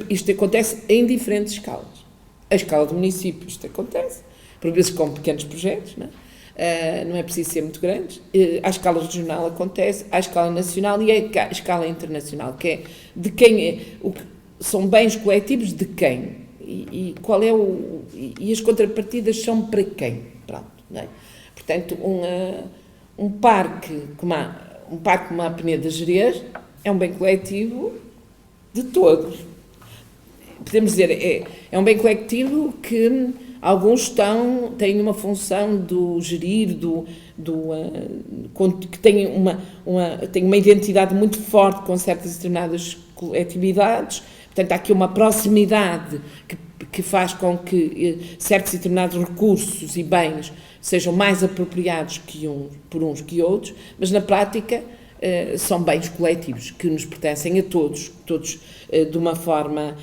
isto acontece em diferentes escalas. A escala do município, isto acontece, por vezes com pequenos projetos, não é? Não é preciso ser muito grandes. À escala regional acontece, à escala nacional e à escala internacional, que é de quem são bens coletivos de quem? E qual é e as contrapartidas são para quem? Pronto, não é? Portanto, um parque como a Peneda Gerês é um bem coletivo de todos. Podemos dizer, é um bem coletivo que alguns têm uma função do gerir, que tem uma identidade muito forte com certas determinadas coletividades. Portanto, há aqui uma proximidade que faz com que certos e determinados recursos e bens sejam mais apropriados por uns que outros, mas na prática são bens coletivos que nos pertencem a todos de uma forma,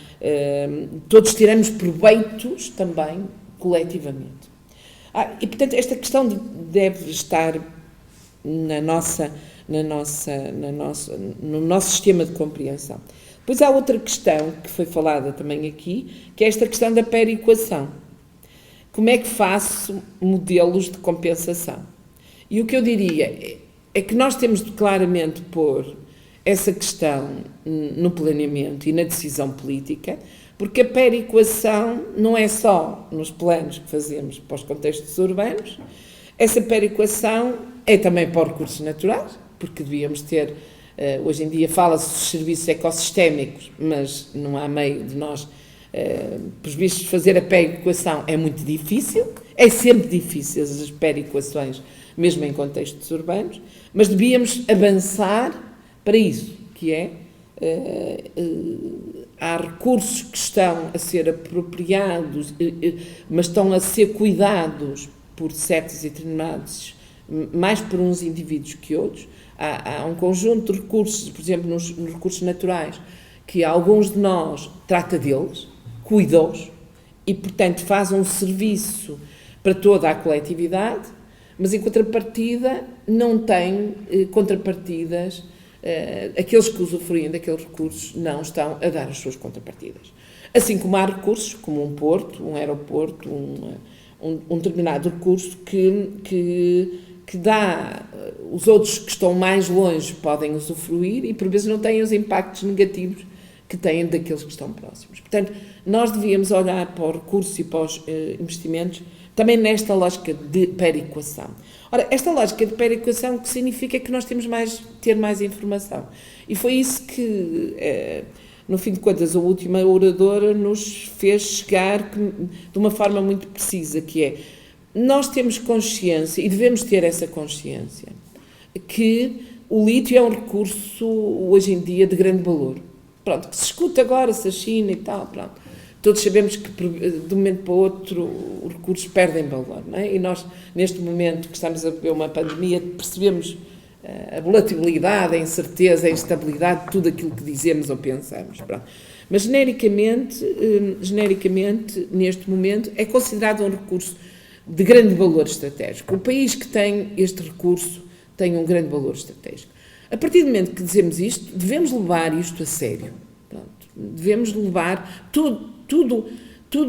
todos tiramos proveitos também coletivamente. E portanto esta questão deve estar no nosso sistema de compreensão. Depois há outra questão que foi falada também aqui, que é esta questão da perequação. Como é que faço modelos de compensação? E o que eu diria é que nós temos de claramente pôr essa questão no planeamento e na decisão política, porque a perequação não é só nos planos que fazemos para os contextos urbanos, essa perequação é também para os recursos naturais, porque devíamos ter... hoje em dia fala-se dos serviços ecossistémicos, mas não há meio de nós, pelos vistos, fazer a perequação é muito difícil, é sempre difícil as perequações, mesmo em contextos urbanos, mas devíamos avançar para isso, que é, há recursos que estão a ser apropriados, mas estão a ser cuidados por certos e determinados, mais por uns indivíduos que outros. Há um conjunto de recursos, por exemplo, nos recursos naturais, que alguns de nós trata deles, cuida-os e, portanto, faz um serviço para toda a coletividade, mas em contrapartida não tem contrapartidas, aqueles que usufruem daqueles recursos não estão a dar as suas contrapartidas. Assim como há recursos, como um porto, um aeroporto, um determinado recurso que dá, os outros que estão mais longe podem usufruir e por vezes não têm os impactos negativos que têm daqueles que estão próximos. Portanto, nós devíamos olhar para os recursos e para os investimentos também nesta lógica de perequação. Ora, esta lógica de perequação que significa que nós temos ter mais informação. E foi isso que no fim de contas, a última oradora nos fez chegar de uma forma muito precisa, que é, nós temos consciência, e devemos ter essa consciência, que o lítio é um recurso, hoje em dia, de grande valor. Pronto, que se escuta agora, se a China e tal, pronto. Todos sabemos que, de um momento para o outro, os recursos perdem valor, não é? E nós, neste momento que estamos a ver uma pandemia, percebemos a volatilidade, a incerteza, a instabilidade de tudo aquilo que dizemos ou pensamos. Pronto. Mas, genericamente, neste momento, é considerado um recurso de grande valor estratégico. O país que tem este recurso tem um grande valor estratégico. A partir do momento que dizemos isto, devemos levar isto a sério. Pronto. Devemos levar tudo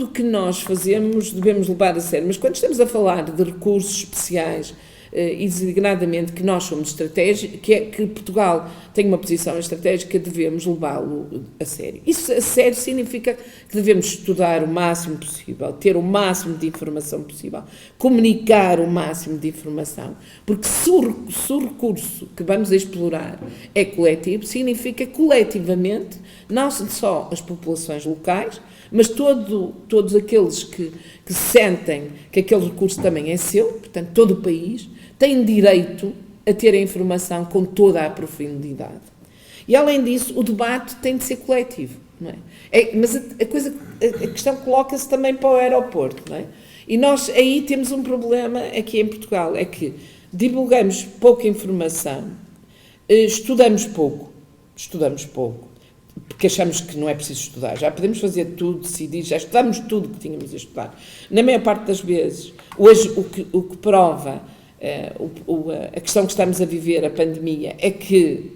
o que nós fazemos, devemos levar a sério. Mas quando estamos a falar de recursos especiais, e designadamente que nós somos estratégicos, que Portugal tem uma posição estratégica, devemos levá-lo a sério. Isso a sério significa que devemos estudar o máximo possível, ter o máximo de informação possível, comunicar o máximo de informação, porque se o recurso que vamos explorar é coletivo, significa coletivamente, não só as populações locais, mas todos aqueles que sentem que aquele recurso também é seu, portanto, todo o país, tem direito a ter a informação com toda a profundidade. E, além disso, o debate tem de ser coletivo, não é? Mas a questão coloca-se também para o aeroporto, não é? E nós aí temos um problema aqui em Portugal, é que divulgamos pouca informação, estudamos pouco, porque achamos que não é preciso estudar, já podemos fazer tudo, decidir, já estudamos tudo que tínhamos a estudar. Na maior parte das vezes, hoje o que prova a questão que estamos a viver, a pandemia, é que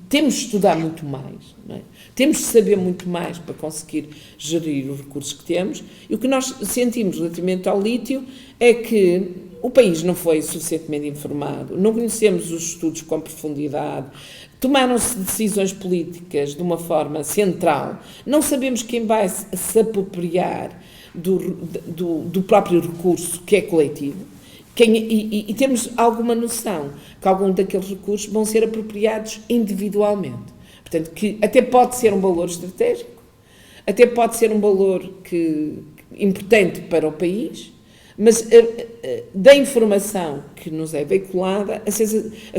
temos de estudar muito mais, não é? Temos de saber muito mais para conseguir gerir os recursos que temos, e o que nós sentimos relativamente ao lítio é que o país não foi suficientemente informado, não conhecemos os estudos com profundidade, tomaram-se decisões políticas de uma forma central, não sabemos quem vai se apropriar do próprio recurso que é coletivo, e temos alguma noção que alguns daqueles recursos vão ser apropriados individualmente. Portanto, que até pode ser um valor estratégico, até pode ser um valor importante para o país, mas da informação que nos é veiculada, a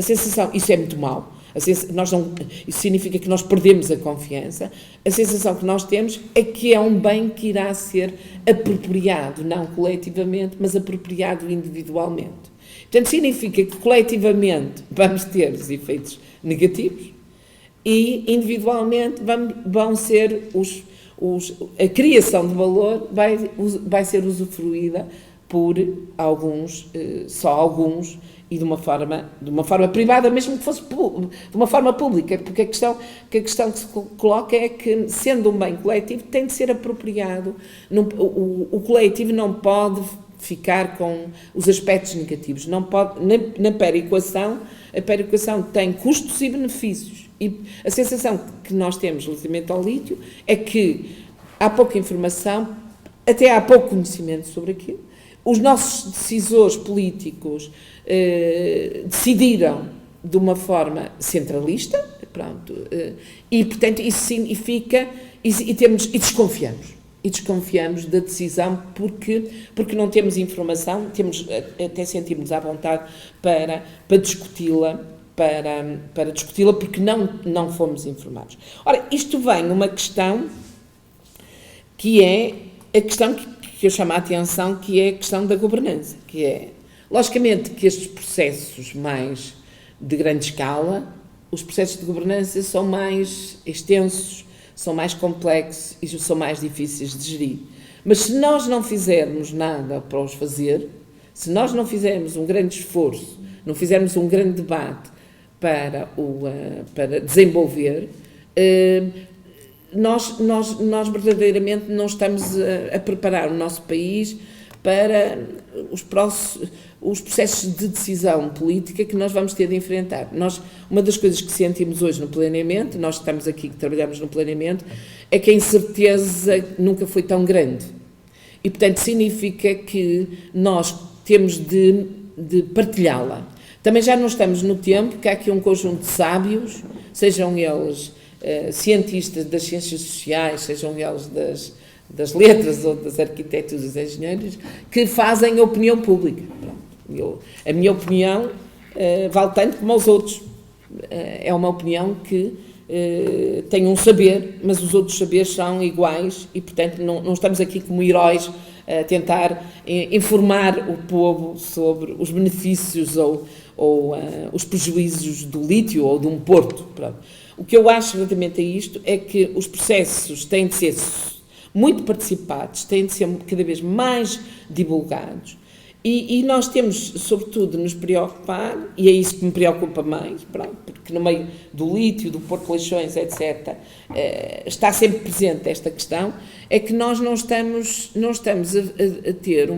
sensação, isso é muito mau, isso significa que nós perdemos a confiança, a sensação que nós temos é que é um bem que irá ser apropriado, não coletivamente, mas apropriado individualmente. Portanto, significa que coletivamente vamos ter os efeitos negativos e individualmente vão ser a criação de valor vai ser usufruída por alguns, só alguns, e de uma forma privada, mesmo que fosse de uma forma pública, porque a questão que se coloca é que, sendo um bem coletivo, tem de ser apropriado. O coletivo não pode ficar com os aspectos negativos, não pode, na perequação, a perequação tem custos e benefícios, e a sensação que nós temos relativamente ao lítio é que há pouca informação, até há pouco conhecimento sobre aquilo. Os nossos decisores políticos decidiram de uma forma centralista, pronto, e portanto isso significa, e desconfiamos da decisão porque não temos informação, até sentimos à vontade para discuti-la, para discuti-la porque não fomos informados. Ora, isto vem uma questão que é a questão que eu chamo a atenção, que é a questão da governança, que é, logicamente, que estes processos mais de grande escala, os processos de governança são mais extensos, são mais complexos e são mais difíceis de gerir. Mas se nós não fizermos nada para os fazer, se nós não fizermos um grande esforço, não fizermos um grande debate para desenvolver, nós verdadeiramente não estamos a preparar o nosso país para os processos de decisão política que nós vamos ter de enfrentar. Uma das coisas que sentimos hoje no planeamento, nós estamos aqui que trabalhamos no planeamento, é que a incerteza nunca foi tão grande. E, portanto, significa que nós temos de partilhá-la. Também já não estamos no tempo que há aqui um conjunto de sábios, sejam eles cientistas das ciências sociais, sejam eles das letras ou das arquiteturas, dos engenheiros, que fazem a opinião pública. Pronto. A minha opinião vale tanto como aos outros. É uma opinião que tem um saber, mas os outros saberes são iguais e, portanto, não estamos aqui como heróis a tentar informar o povo sobre os benefícios ou os prejuízos do lítio ou de um porto. Pronto. O que eu acho relativamente a isto é que os processos têm de ser muito participados, têm de ser cada vez mais divulgados e nós temos, sobretudo, de nos preocupar, e é isso que me preocupa mais, pronto, porque no meio do lítio, do Porto de Leixões, etc., está sempre presente esta questão, é que nós não estamos a ter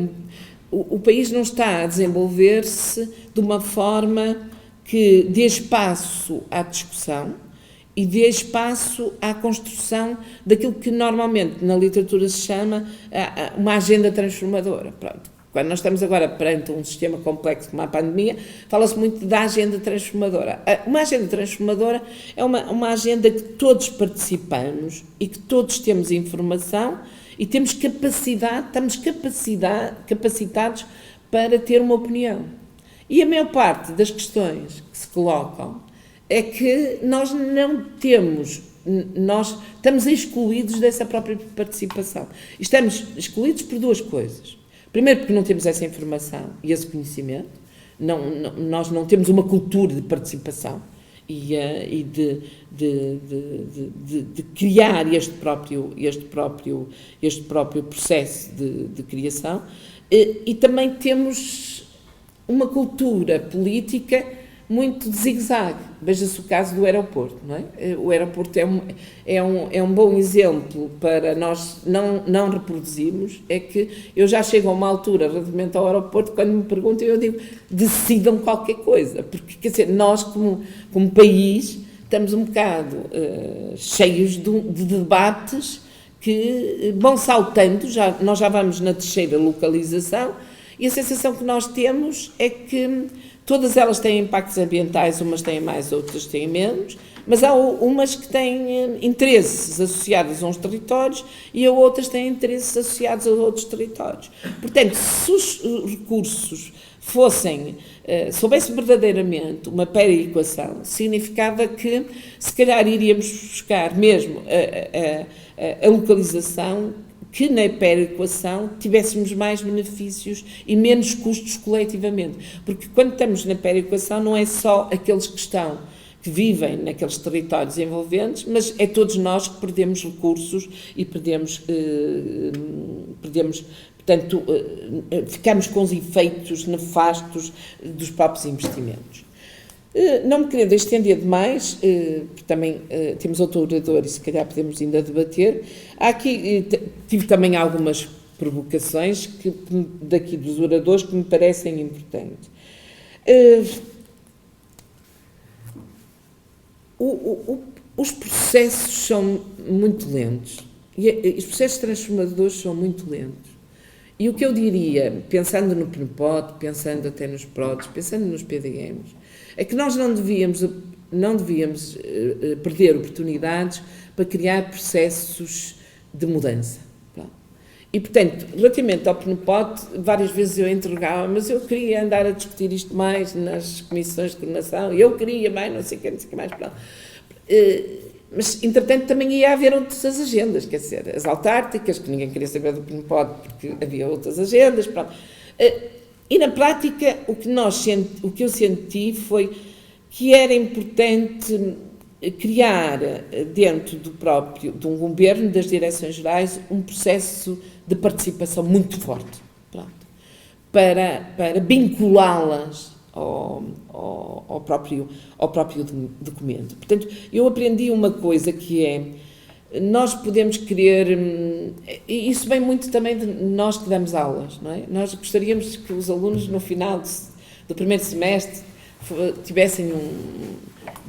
o país não está a desenvolver-se de uma forma que dê espaço à discussão e dê espaço à construção daquilo que normalmente na literatura se chama uma agenda transformadora. Pronto. Quando nós estamos agora perante um sistema complexo como a pandemia, fala-se muito da agenda transformadora. Uma agenda transformadora é uma agenda que todos participamos e que todos temos informação e temos capacidade, estamos capacitados para ter uma opinião. E a maior parte das questões que se colocam é que nós não temos, nós estamos excluídos dessa própria participação. E estamos excluídos por duas coisas. Primeiro, porque não temos essa informação e esse conhecimento, nós não temos uma cultura de participação e de criar este próprio processo de criação, e também temos uma cultura política muito de zigue-zague. Veja-se o caso do aeroporto, não é? O aeroporto é um bom exemplo para nós não reproduzirmos, é que eu já chego a uma altura relativamente ao aeroporto, quando me perguntam, eu digo, decidam qualquer coisa, porque, quer dizer, nós como país estamos um bocado cheios de debates que vão saltando, nós já vamos na terceira localização, e a sensação que nós temos é que todas elas têm impactos ambientais, umas têm mais, outras têm menos, mas há umas que têm interesses associados a uns territórios e há outras que têm interesses associados a outros territórios. Portanto, se os recursos soubesse verdadeiramente uma perequação, significava que, se calhar, iríamos buscar mesmo a localização que na perequação tivéssemos mais benefícios e menos custos coletivamente. Porque quando estamos na perequação não é só aqueles que vivem naqueles territórios envolventes, mas é todos nós que perdemos recursos e perdemos, portanto, ficamos com os efeitos nefastos dos próprios investimentos. Não me querendo estender demais, porque também temos outro orador e se calhar podemos ainda debater. Tive também algumas provocações daqui dos oradores que me parecem importantes. Os processos são muito lentos, e os processos transformadores são muito lentos. E o que eu diria, pensando no PNPOT, pensando até nos PRODs, pensando nos PDMs, é que nós não devíamos perder oportunidades para criar processos de mudança. E, portanto, relativamente ao PNPOT, várias vezes eu interrogava, mas eu queria andar a discutir isto mais nas comissões de coordenação, eu queria mais, não sei o que mais. Mas, entretanto, também ia haver outras agendas, quer dizer, as autárquicas, que ninguém queria saber do PNPOT porque havia outras agendas, pronto. E, na prática, o que eu senti foi que era importante criar, dentro de um governo, das direções gerais, um processo de participação muito forte, pronto, para vinculá-las ao próprio documento. Portanto, eu aprendi uma coisa que é, nós podemos querer, e isso vem muito também de nós que damos aulas, não é? Nós gostaríamos que os alunos, no final do primeiro semestre, tivessem um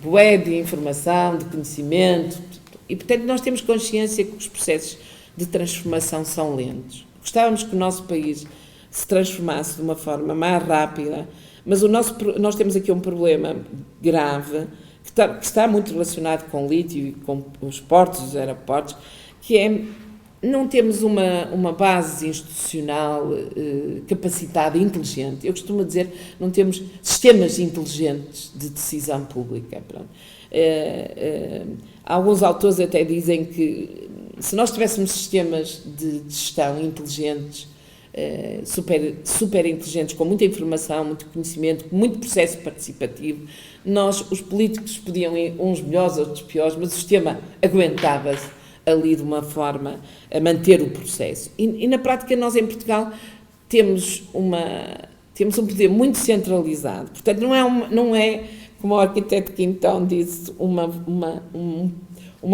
bué de informação, de conhecimento, e, portanto, nós temos consciência que os processos de transformação são lentos. Gostávamos que o nosso país se transformasse de uma forma mais rápida, mas nós temos aqui um problema grave, que está muito relacionado com o lítio e com os portos, os aeroportos, que é, não temos uma base institucional capacitada e inteligente. Eu costumo dizer, não temos sistemas inteligentes de decisão pública. Alguns autores até dizem que se nós tivéssemos sistemas de gestão inteligentes, super inteligentes, com muita informação, muito conhecimento, muito processo participativo, nós, os políticos, podiam ir uns melhores, outros piores, mas o sistema aguentava-se ali de uma forma a manter o processo. E na prática nós em Portugal temos um poder muito centralizado, portanto não é como o arquiteto Quintão disse, uma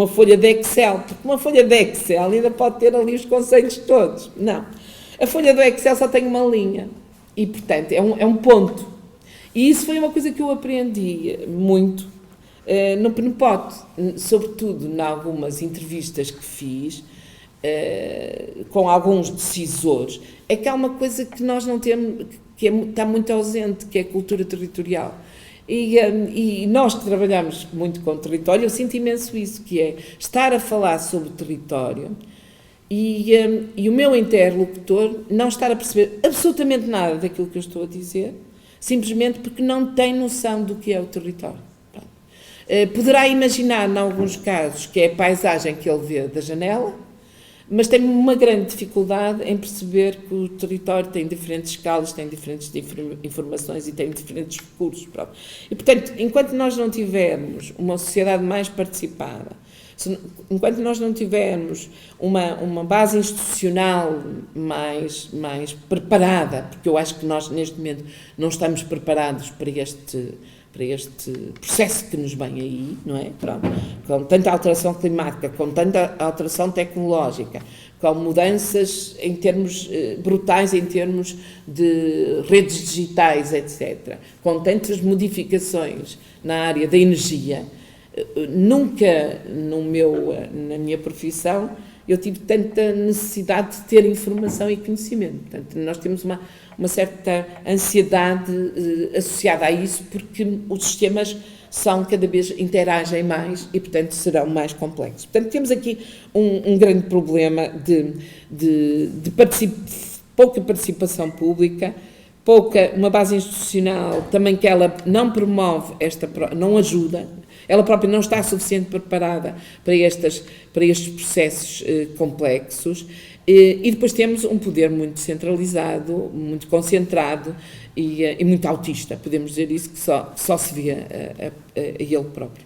folha de Excel, porque uma folha de Excel ainda pode ter ali os conceitos todos. Não. A folha do Excel só tem uma linha e, portanto, é um ponto. E isso foi uma coisa que eu aprendi muito no Penepote, sobretudo em algumas entrevistas que fiz com alguns decisores, é que há uma coisa que nós não temos, está muito ausente, que é a cultura territorial. E nós que trabalhamos muito com o território, eu sinto imenso isso, que é estar a falar sobre o território e o meu interlocutor não estar a perceber absolutamente nada daquilo que eu estou a dizer, simplesmente porque não tem noção do que é o território. Poderá imaginar, em alguns casos, que é a paisagem que ele vê da janela, mas tem uma grande dificuldade em perceber que o território tem diferentes escalas, tem diferentes informações e tem diferentes recursos. E, portanto, enquanto nós não tivermos uma sociedade mais participada, enquanto nós não tivermos uma base institucional mais preparada, porque eu acho que nós, neste momento, não estamos preparados para este processo que nos vem aí, não é? Pronto. Com tanta alteração climática, com tanta alteração tecnológica, com mudanças em termos brutais, em termos de redes digitais, etc., com tantas modificações na área da energia, nunca na minha profissão eu tive tanta necessidade de ter informação e conhecimento. Portanto, nós temos uma certa ansiedade associada a isso, porque os sistemas cada vez interagem mais e, portanto, serão mais complexos. Portanto, temos aqui um grande problema de pouca participação pública, uma base institucional também que ela não promove, não ajuda, ela própria não está suficiente preparada para estes processos complexos. E depois temos um poder muito centralizado, muito concentrado e muito autista, podemos dizer isso, que só se vê a ele próprio.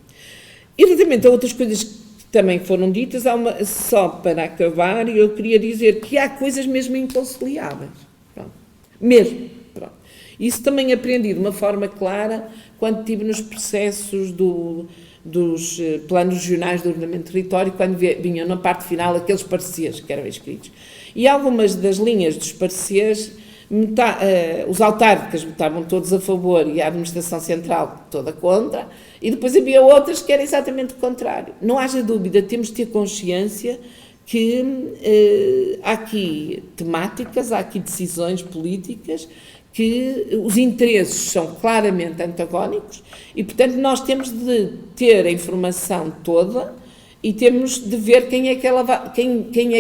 E relativamente a outras coisas que também foram ditas, só para acabar, eu queria dizer que há coisas mesmo inconciliáveis. Pronto. Mesmo. Pronto. Isso também aprendi de uma forma clara quando estive nos processos dos planos regionais de ordenamento de território, quando vinham na parte final aqueles pareceres que eram escritos. E algumas das linhas dos pareceres, os autárquicas votavam todos a favor e a administração central toda contra, e depois havia outras que era exatamente o contrário. Não haja dúvida, temos de ter consciência que há aqui temáticas, há aqui decisões políticas que os interesses são claramente antagónicos e, portanto, nós temos de ter a informação toda e temos de ver quem é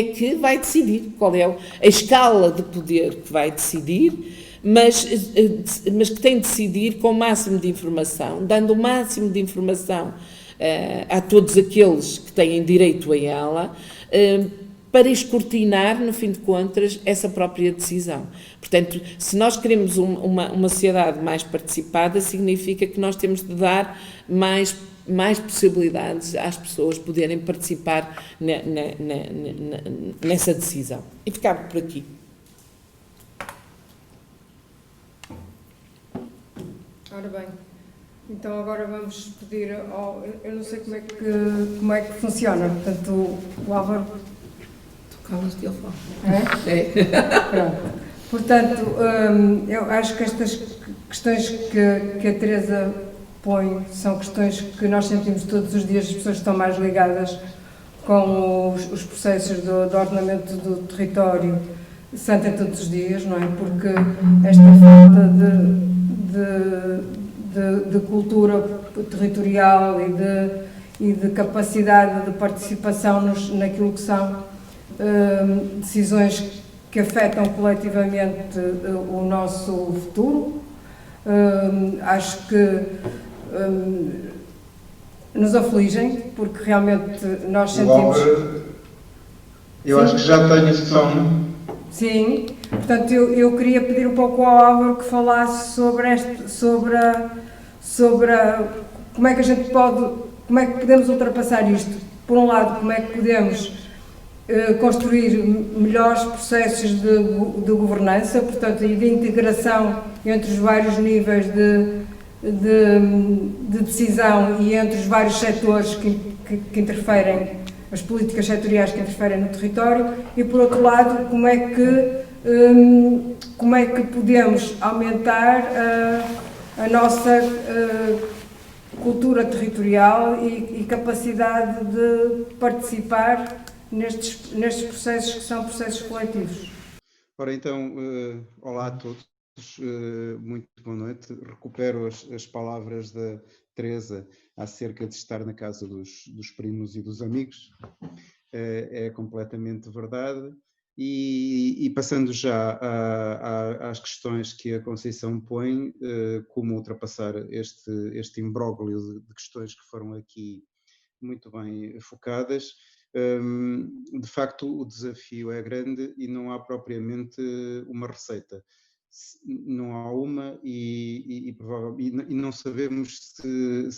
que vai decidir, qual é a escala de poder que vai decidir, mas que tem de decidir com o máximo de informação, dando o máximo de informação a todos aqueles que têm direito a ela, para escrutinar, no fim de contas, essa própria decisão. Portanto, se nós queremos uma sociedade mais participada, significa que nós temos de dar mais possibilidades às pessoas poderem participar nessa decisão. E ficava por aqui. Ora bem, então agora vamos pedir eu não sei como é que funciona, portanto, o Álvaro... Calas de Alfão. É? Pronto. Portanto, eu acho que estas questões que a Teresa põe são questões que nós sentimos todos os dias, as pessoas estão mais ligadas com os processos do ordenamento do território, sentem todos os dias, não é? Porque esta falta de cultura territorial e de capacidade de participação naquilo que são decisões que afetam coletivamente o nosso futuro. Acho que nos afligem, porque realmente nós sentimos... Eu acho que já tenho esse som. Sim, portanto eu queria pedir um pouco ao Álvaro que falasse sobre como é que a gente pode, como é que podemos ultrapassar isto. Por um lado, como é que podemos construir melhores processos de governança, portanto, e de integração entre os vários níveis de decisão e entre os vários setores que interferem, as políticas setoriais que interferem no território, e por outro lado, como é que podemos aumentar a nossa cultura territorial e capacidade de participar nestes processos que são processos coletivos. Ora então, olá a todos, muito boa noite. Recupero as palavras da Teresa acerca de estar na casa dos primos e dos amigos. É completamente verdade. E passando já às questões que a Conceição põe, como ultrapassar este imbróglio de questões que foram aqui muito bem focadas. De facto, o desafio é grande e não há propriamente uma receita. Não há uma e não sabemos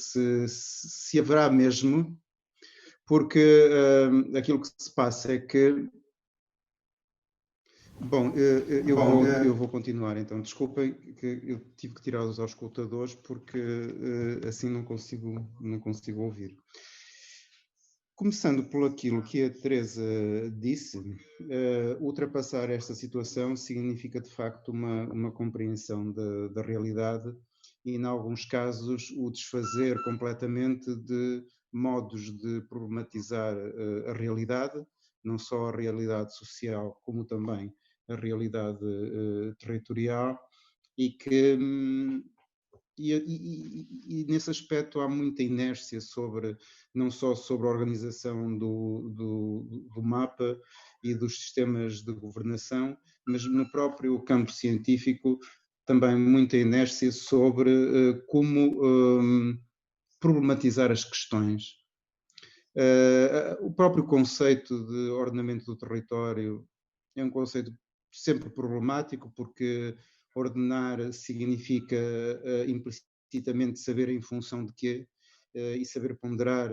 se haverá mesmo, porque aquilo que se passa é que... Bom, eu vou continuar então. Desculpem que eu tive que tirar os auscultadores porque assim não consigo ouvir. Começando por aquilo que a Teresa disse, ultrapassar esta situação significa de facto uma compreensão da realidade e, em alguns casos, o desfazer completamente de modos de problematizar a realidade, não só a realidade social, como também a realidade territorial, e nesse aspecto há muita inércia não só sobre a organização do mapa e dos sistemas de governação, mas no próprio campo científico também muita inércia sobre como problematizar as questões. O próprio conceito de ordenamento do território é um conceito sempre problemático, porque ordenar significa implicitamente saber em função de quê e saber ponderar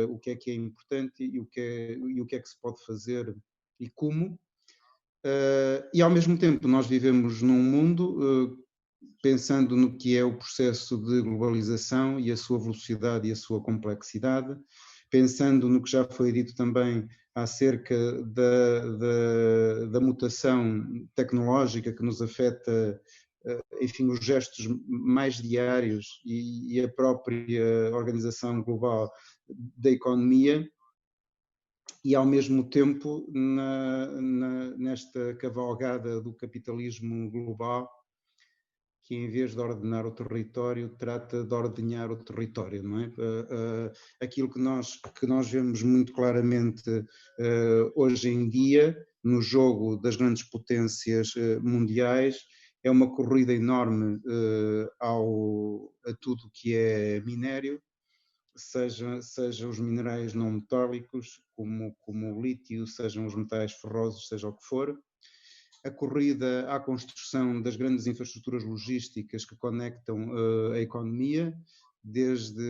o que é importante e o que é que se pode fazer e como. E ao mesmo tempo nós vivemos num mundo, pensando no que é o processo de globalização e a sua velocidade e a sua complexidade, pensando no que já foi dito também acerca da mutação tecnológica que nos afeta, enfim, os gestos mais diários e a própria organização global da economia, e ao mesmo tempo nesta cavalgada do capitalismo global, que em vez de ordenar o território, trata de ordenhar o território, não é? Aquilo que nós vemos muito claramente hoje em dia, no jogo das grandes potências mundiais, é uma corrida enorme a tudo que é minério, seja os minerais não metálicos, como o lítio, sejam os metais ferrosos, seja o que for. A corrida à construção das grandes infraestruturas logísticas que conectam a economia, desde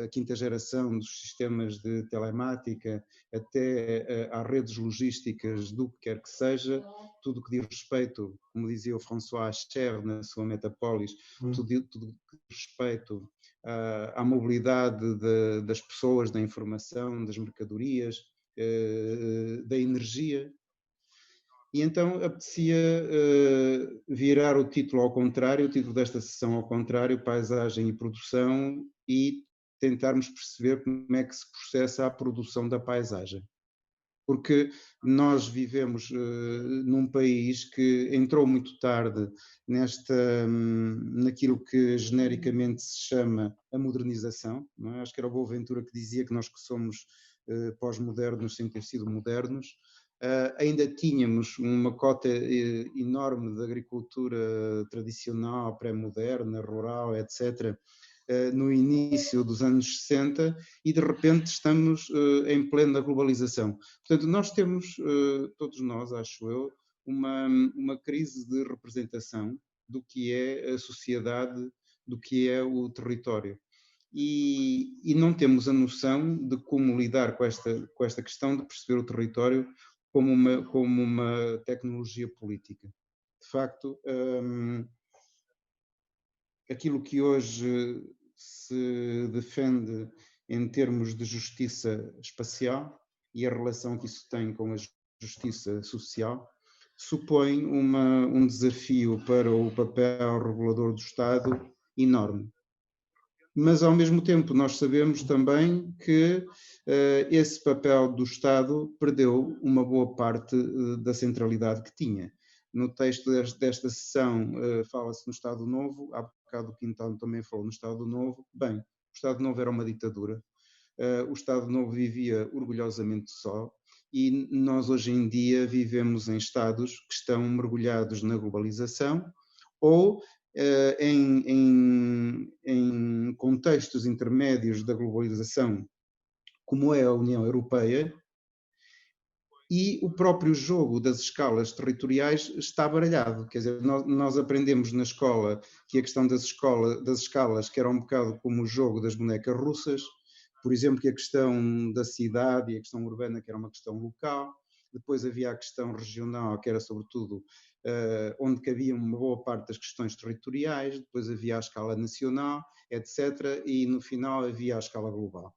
a quinta geração dos sistemas de telemática até às redes logísticas do que quer que seja, tudo que diz respeito, como dizia o François Cher na sua Metapolis, tudo que diz respeito à mobilidade das pessoas, da informação, das mercadorias, da energia. E então apetecia virar o título ao contrário, o título desta sessão ao contrário, paisagem e produção, e tentarmos perceber como é que se processa a produção da paisagem. porque nós vivemos num país que entrou muito tarde naquilo que genericamente se chama a modernização, não é? Acho que era o Boaventura que dizia que nós que somos pós-modernos sem ter sido modernos. Ainda tínhamos uma cota enorme de agricultura tradicional, pré-moderna, rural, etc., no início dos anos 60, e de repente estamos em plena globalização. Portanto, nós temos, todos nós, acho eu, uma crise de representação do que é a sociedade, do que é o território. E não temos a noção de como lidar com esta questão de perceber o território como uma tecnologia política. De facto, aquilo que hoje se defende em termos de justiça espacial e a relação que isso tem com a justiça social supõe um desafio para o papel regulador do Estado enorme. Mas, ao mesmo tempo, nós sabemos também que esse papel do Estado perdeu uma boa parte da centralidade que tinha. No texto desta sessão fala-se no Estado Novo, há bocado o Quintão também falou no Estado Novo. Bem, o Estado Novo era uma ditadura, o Estado Novo vivia orgulhosamente só, e nós hoje em dia vivemos em Estados que estão mergulhados na globalização ou em contextos intermédios da globalização, como é a União Europeia, e o próprio jogo das escalas territoriais está baralhado. Quer dizer, nós aprendemos na escola que a questão das escalas, que era um bocado como o jogo das bonecas russas, por exemplo, que a questão da cidade e a questão urbana, que era uma questão local. Depois havia a questão regional, que era sobretudo onde cabia uma boa parte das questões territoriais. Depois havia a escala nacional, etc. E no final havia a escala global.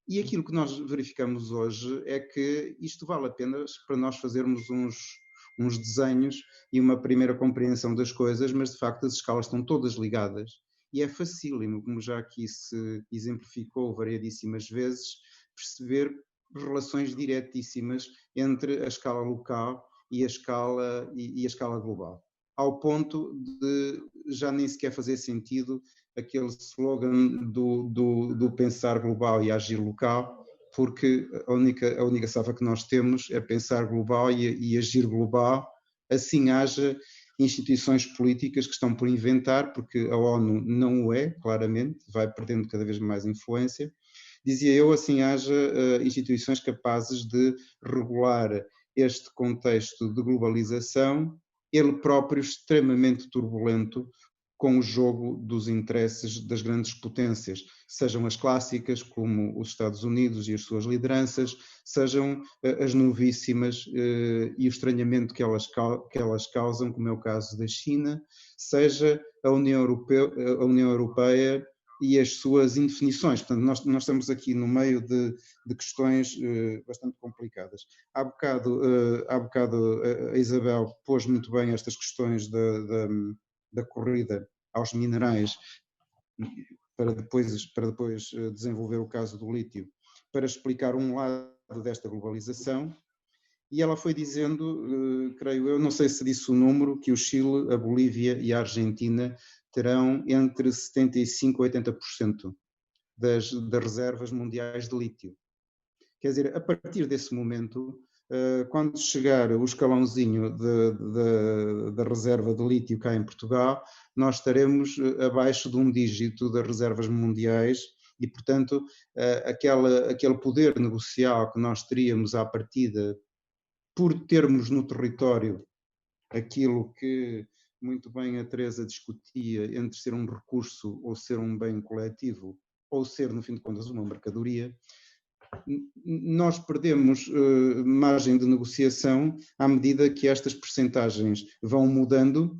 E aquilo que nós verificamos hoje é que isto vale a pena para nós fazermos uns desenhos e uma primeira compreensão das coisas, mas de facto as escalas estão todas ligadas. E é facílimo, como já aqui se exemplificou variadíssimas vezes, perceber relações diretíssimas entre a escala local e a escala global. Ao ponto de já nem sequer fazer sentido aquele slogan do pensar global e agir local, porque a única safa que nós temos é pensar global e agir global, assim haja instituições políticas que estão por inventar, porque a ONU não o é, claramente, vai perdendo cada vez mais influência. Dizia eu, assim haja instituições capazes de regular este contexto de globalização, ele próprio extremamente turbulento, com o jogo dos interesses das grandes potências, sejam as clássicas, como os Estados Unidos e as suas lideranças, sejam as novíssimas e o estranhamento que elas causam, como é o caso da China, seja a União Europeia e as suas indefinições. Portanto, nós estamos aqui no meio de questões bastante complicadas. Há bocado a Isabel pôs muito bem estas questões da corrida aos minerais, para depois desenvolver o caso do lítio, para explicar um lado desta globalização, e ela foi dizendo, creio eu, não sei se disse o número, que o Chile, a Bolívia e a Argentina terão entre 75% e 80% das reservas mundiais de lítio. Quer dizer, a partir desse momento, quando chegar o escalãozinho da reserva de lítio cá em Portugal, nós estaremos abaixo de um dígito das reservas mundiais e, portanto, aquele poder negocial que nós teríamos à partida por termos no território aquilo que muito bem a Teresa discutia entre ser um recurso ou ser um bem coletivo, ou ser, no fim de contas, uma mercadoria, nós perdemos margem de negociação à medida que estas percentagens vão mudando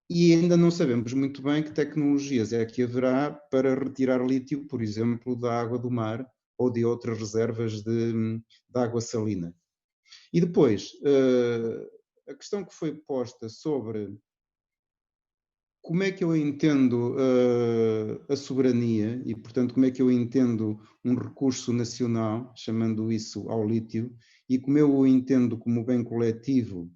e ainda não sabemos muito bem que tecnologias é que haverá para retirar lítio, por exemplo, da água do mar ou de outras reservas de água salina. E depois, a questão que foi posta sobre como é que eu entendo a soberania e, portanto, como é que eu entendo um recurso nacional, chamando isso ao lítio, e como eu o entendo como bem coletivo,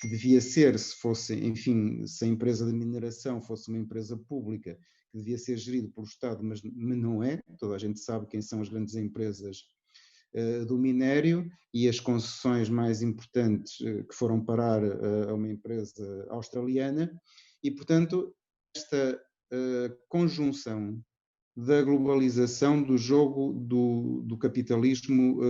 que devia ser, se fosse, enfim, se a empresa de mineração fosse uma empresa pública, que devia ser gerido pelo Estado, mas não é. Toda a gente sabe quem são as grandes empresas do minério e as concessões mais importantes que foram parar a uma empresa australiana. E, portanto, esta conjunção da globalização do jogo do capitalismo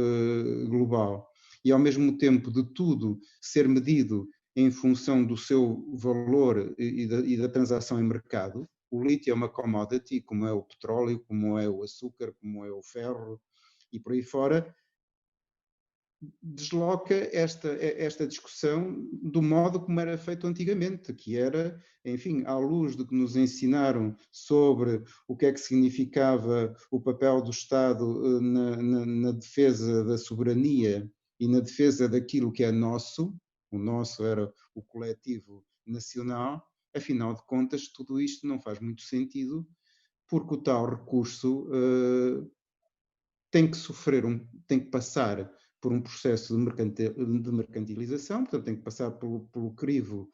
global e, ao mesmo tempo, de tudo ser medido em função do seu valor e da transação em mercado. O lítio é uma commodity, como é o petróleo, como é o açúcar, como é o ferro e por aí fora, desloca esta discussão do modo como era feito antigamente, que era, enfim, à luz do que nos ensinaram sobre o que é que significava o papel do Estado na defesa da soberania e na defesa daquilo que é nosso. O nosso era o coletivo nacional. Afinal de contas, tudo isto não faz muito sentido, porque o tal recurso tem que passar por um processo de mercantilização, portanto tem que passar pelo crivo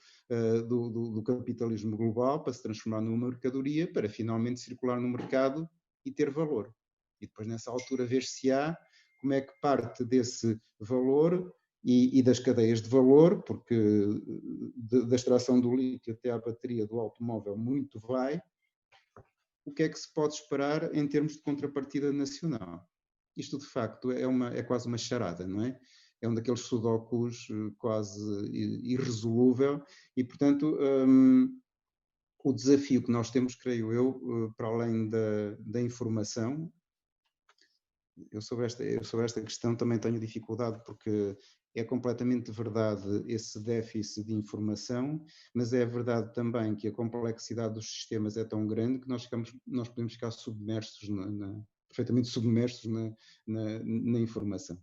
do capitalismo global para se transformar numa mercadoria, para finalmente circular no mercado e ter valor. E depois nessa altura ver-se-á como é que parte desse valor e das cadeias de valor, porque da extração do lítio até à bateria do automóvel muito vai, o que é que se pode esperar em termos de contrapartida nacional. Isto, de facto, é quase uma charada, não é? É um daqueles sudokus quase irresolúvel e, portanto, o desafio que nós temos, creio eu, para além da informação, eu sobre esta questão também tenho dificuldade porque é completamente verdade esse déficit de informação, mas é verdade também que a complexidade dos sistemas é tão grande que nós podemos ficar submersos perfeitamente submersos na informação.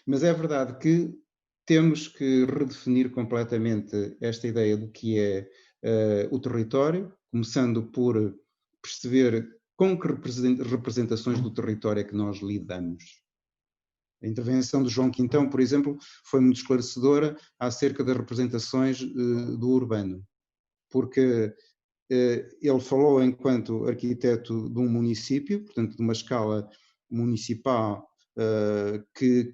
Mas é verdade que temos que redefinir completamente esta ideia do que é o território, começando por perceber com que representações do território é que nós lidamos. A intervenção do João Quintão, por exemplo, foi muito esclarecedora acerca das representações do urbano, porque ele falou enquanto arquiteto de um município, portanto de uma escala municipal que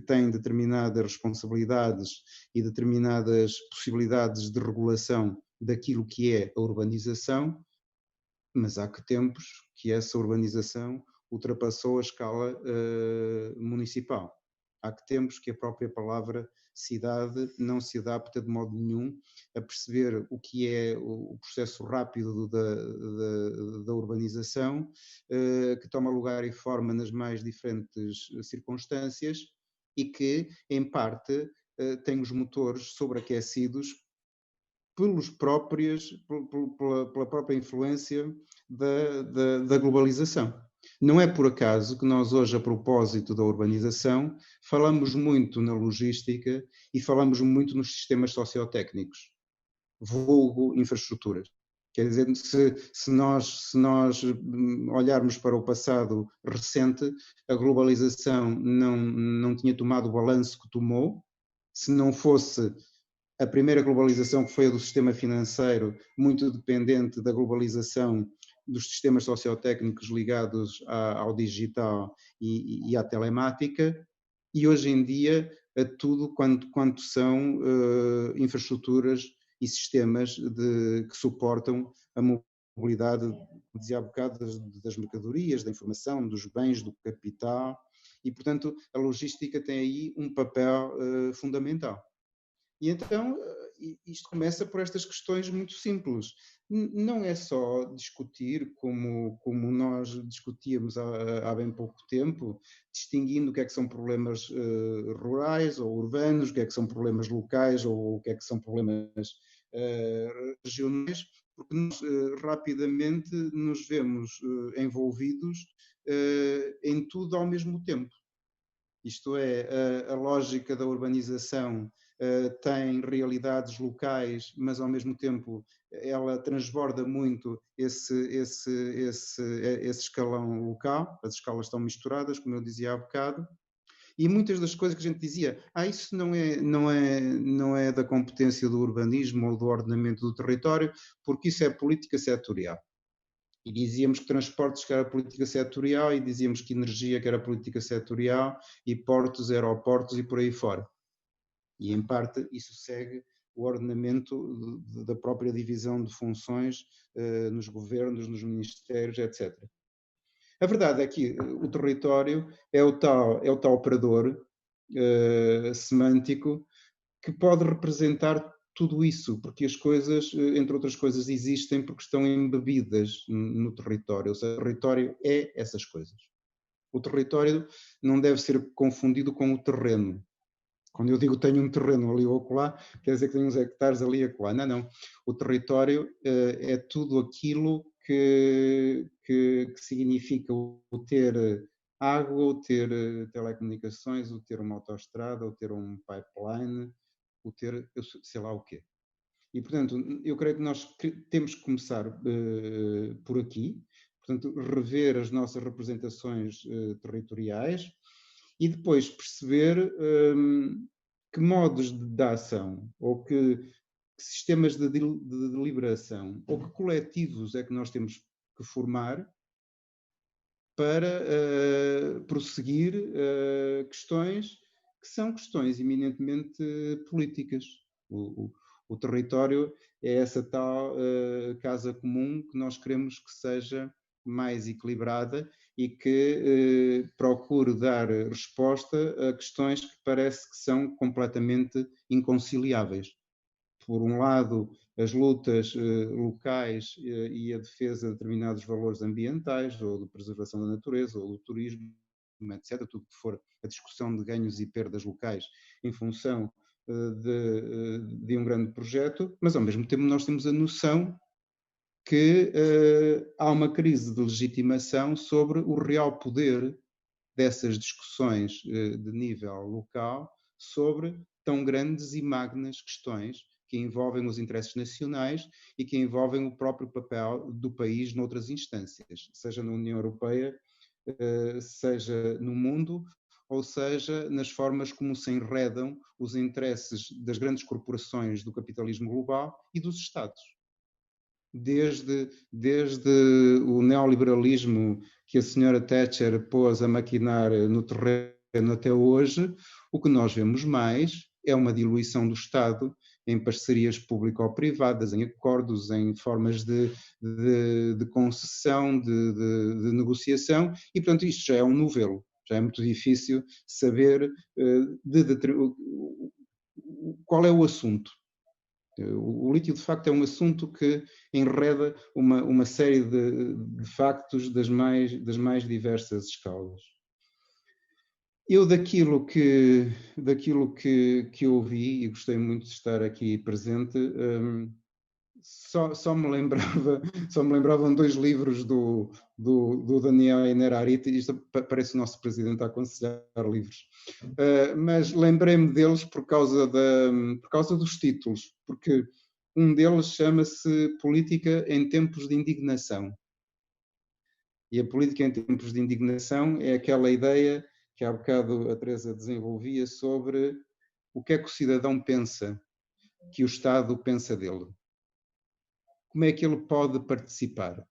tem determinadas responsabilidades e determinadas possibilidades de regulação daquilo que é a urbanização, mas há que tempos que essa urbanização ultrapassou a escala municipal. Há que tempos que a própria palavra cidade não se adapta de modo nenhum a perceber o que é o processo rápido da urbanização, que toma lugar e forma nas mais diferentes circunstâncias e que, em parte, tem os motores sobreaquecidos pela própria influência da globalização. Não é por acaso que nós hoje, a propósito da urbanização, falamos muito na logística e falamos muito nos sistemas sociotécnicos, vulgo infraestruturas. Quer dizer, se nós olharmos para o passado recente, a globalização não tinha tomado o balanço que tomou. Se não fosse a primeira globalização, que foi a do sistema financeiro, muito dependente da globalização dos sistemas sociotécnicos ligados ao digital e à telemática, e hoje em dia a tudo quanto são infraestruturas e sistemas que suportam a mobilidade, como dizia há bocado, das mercadorias, da informação, dos bens, do capital, e portanto a logística tem aí um papel fundamental. E então isto começa por estas questões muito simples. Não é só discutir como nós discutíamos há bem pouco tempo, distinguindo o que é que são problemas rurais ou urbanos, o que é que são problemas locais ou o que é que são problemas regionais, porque nós rapidamente nos vemos envolvidos em tudo ao mesmo tempo. Isto é, a lógica da urbanização tem realidades locais, mas ao mesmo tempo ela transborda muito esse escalão local, as escalas estão misturadas, como eu dizia há bocado, E muitas das coisas que a gente dizia, isso não é da competência do urbanismo ou do ordenamento do território, porque isso é política setorial. E dizíamos que transportes que era política setorial, e dizíamos que energia que era política setorial, e portos, aeroportos e por aí fora. E em parte isso segue o ordenamento da própria divisão de funções nos governos, nos ministérios, etc. A verdade é que o território é o tal operador semântico que pode representar tudo isso, porque as coisas, entre outras coisas, existem porque estão embebidas no território. Ou seja, o território é essas coisas. O território não deve ser confundido com o terreno. Quando eu digo tenho um terreno ali ou acolá, quer dizer que tenho uns hectares ali e acolá. Não, não. O território é tudo aquilo que significa o ter água, o ter telecomunicações, o ter uma autoestrada, o ter um pipeline, o ter sei lá o quê. E, portanto, eu creio que nós temos que começar por aqui, portanto, rever as nossas representações territoriais e depois perceber que modos de ação ou que sistemas de deliberação ou que coletivos é que nós temos que formar para prosseguir questões que são questões eminentemente políticas. O território é essa tal casa comum que nós queremos que seja mais equilibrada e que procure dar resposta a questões que parece que são completamente inconciliáveis. Por um lado, as lutas locais e a defesa de determinados valores ambientais, ou de preservação da natureza, ou do turismo, etc. Tudo que for a discussão de ganhos e perdas locais em função de um grande projeto, mas ao mesmo tempo nós temos a noção que há uma crise de legitimação sobre o real poder dessas discussões de nível local sobre tão grandes e magnas questões que envolvem os interesses nacionais e que envolvem o próprio papel do país noutras instâncias, seja na União Europeia, seja no mundo, ou seja nas formas como se enredam os interesses das grandes corporações do capitalismo global e dos Estados. Desde o neoliberalismo que a senhora Thatcher pôs a maquinar no terreno até hoje, o que nós vemos mais é uma diluição do Estado em parcerias público-privadas, em acordos, em formas de concessão, de negociação, e portanto isto já é um novelo, já é muito difícil saber qual é o assunto. O lítio, de facto, é um assunto que enreda uma série de factos das mais diversas escalas. Eu, daquilo que ouvi, e gostei muito de estar aqui presente, só me lembravam dois livros do Daniel Innerarity. Isto parece o nosso presidente a aconselhar livros, mas lembrei-me deles por causa dos títulos, porque um deles chama-se Política em Tempos de Indignação. E a política em tempos de indignação é aquela ideia que há bocado a Teresa desenvolvia sobre o que é que o cidadão pensa, que o Estado pensa dele. Como é que ele pode participar?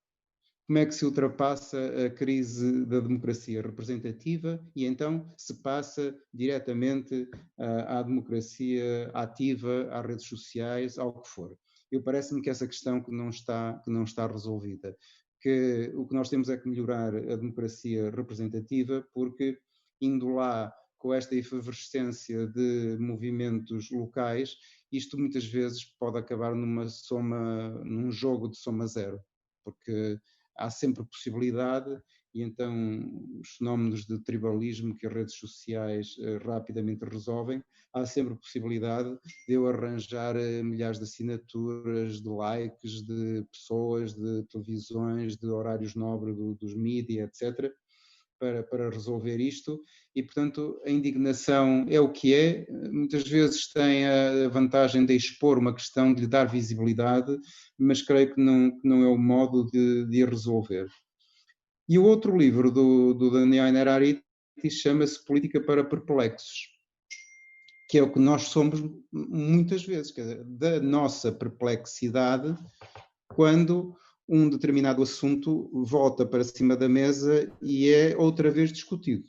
Como é que se ultrapassa a crise da democracia representativa e então se passa diretamente à democracia ativa, às redes sociais, ao que for? Parece-me que essa questão que não está resolvida, que o que nós temos é que melhorar a democracia representativa, porque indo lá com esta efervescência de movimentos locais, isto muitas vezes pode acabar num jogo de soma zero, porque há sempre possibilidade, e então os fenómenos de tribalismo que as redes sociais rapidamente resolvem, há sempre possibilidade de eu arranjar milhares de assinaturas, de likes, de pessoas, de televisões, de horários nobres dos mídia, etc., para resolver isto, e portanto a indignação é o que é, muitas vezes tem a vantagem de expor uma questão, de lhe dar visibilidade, mas creio que não é o modo de a resolver. E o outro livro do Daniel Innerarity e chama-se política para perplexos, que é o que nós somos muitas vezes, quer dizer, da nossa perplexidade quando um determinado assunto volta para cima da mesa e é outra vez discutido.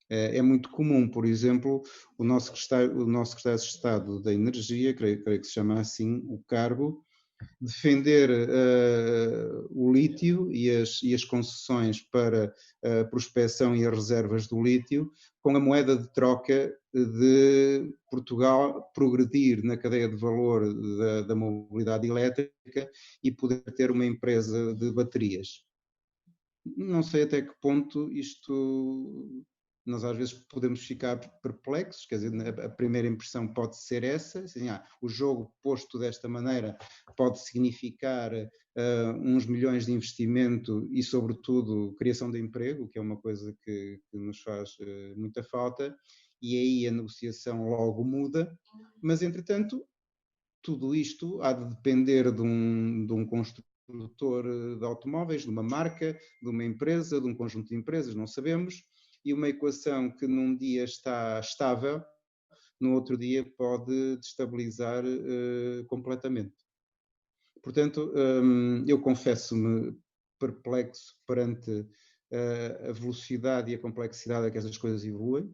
É muito comum, por exemplo, o nosso secretário de Estado da Energia, creio que se chama assim o cargo, defender o lítio e as concessões para a prospecção e as reservas do lítio com a moeda de troca de Portugal progredir na cadeia de valor da mobilidade elétrica e poder ter uma empresa de baterias. Não sei até que ponto isto... Nós às vezes podemos ficar perplexos, quer dizer, a primeira impressão pode ser essa, assim, o jogo posto desta maneira pode significar uns milhões de investimento e, sobretudo, criação de emprego, que é uma coisa que nos faz muita falta, e aí a negociação logo muda, mas, entretanto, tudo isto há de depender de um construtor de automóveis, de uma marca, de uma empresa, de um conjunto de empresas, não sabemos, e uma equação que num dia está estável, no outro dia pode destabilizar completamente. Portanto, eu confesso-me perplexo perante a velocidade e a complexidade a que essas coisas evoluem.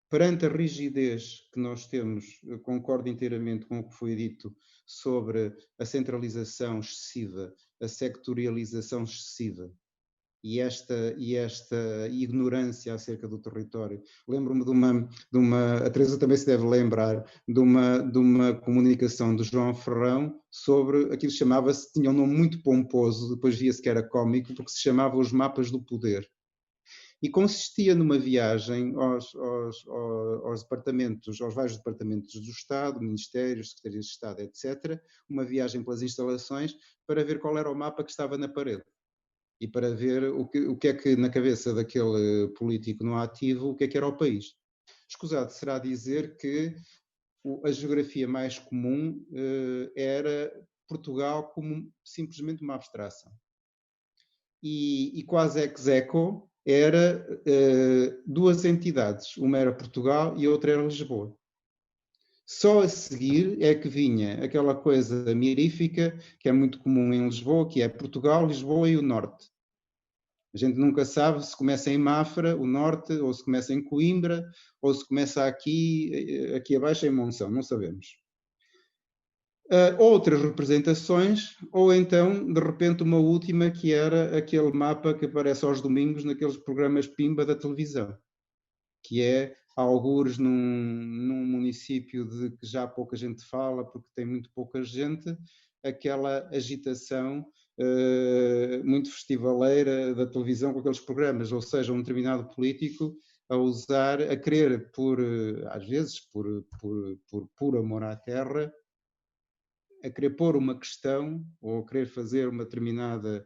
Perante a rigidez que nós temos, concordo inteiramente com o que foi dito sobre a centralização excessiva, a sectorialização excessiva, e esta ignorância acerca do território. Lembro-me de uma, a Teresa também se deve lembrar, de uma comunicação de João Ferrão sobre aquilo que chamava-se, tinha um nome muito pomposo, depois via-se que era cómico, porque se chamava Os Mapas do Poder. E consistia numa viagem aos departamentos, aos vários departamentos do Estado, ministérios, secretarias de Estado, etc., uma viagem pelas instalações para ver qual era o mapa que estava na parede. E para ver o que é que na cabeça daquele político no ativo, o que é que era o país. Escusado será dizer que a geografia mais comum era Portugal como simplesmente uma abstração. E quase ex aequo era duas entidades, uma era Portugal e outra era Lisboa. Só a seguir é que vinha aquela coisa mirífica que é muito comum em Lisboa, que é Portugal, Lisboa e o Norte. A gente nunca sabe se começa em Mafra, o Norte, ou se começa em Coimbra, ou se começa aqui abaixo em Monção, não sabemos. Outras representações, ou então, de repente, uma última que era aquele mapa que aparece aos domingos naqueles programas Pimba da televisão, que é algures num município de que já pouca gente fala, porque tem muito pouca gente, aquela agitação muito festivaleira da televisão com aqueles programas, ou seja, um determinado político a querer, às vezes, por amor à terra, a querer pôr uma questão ou a querer fazer uma determinada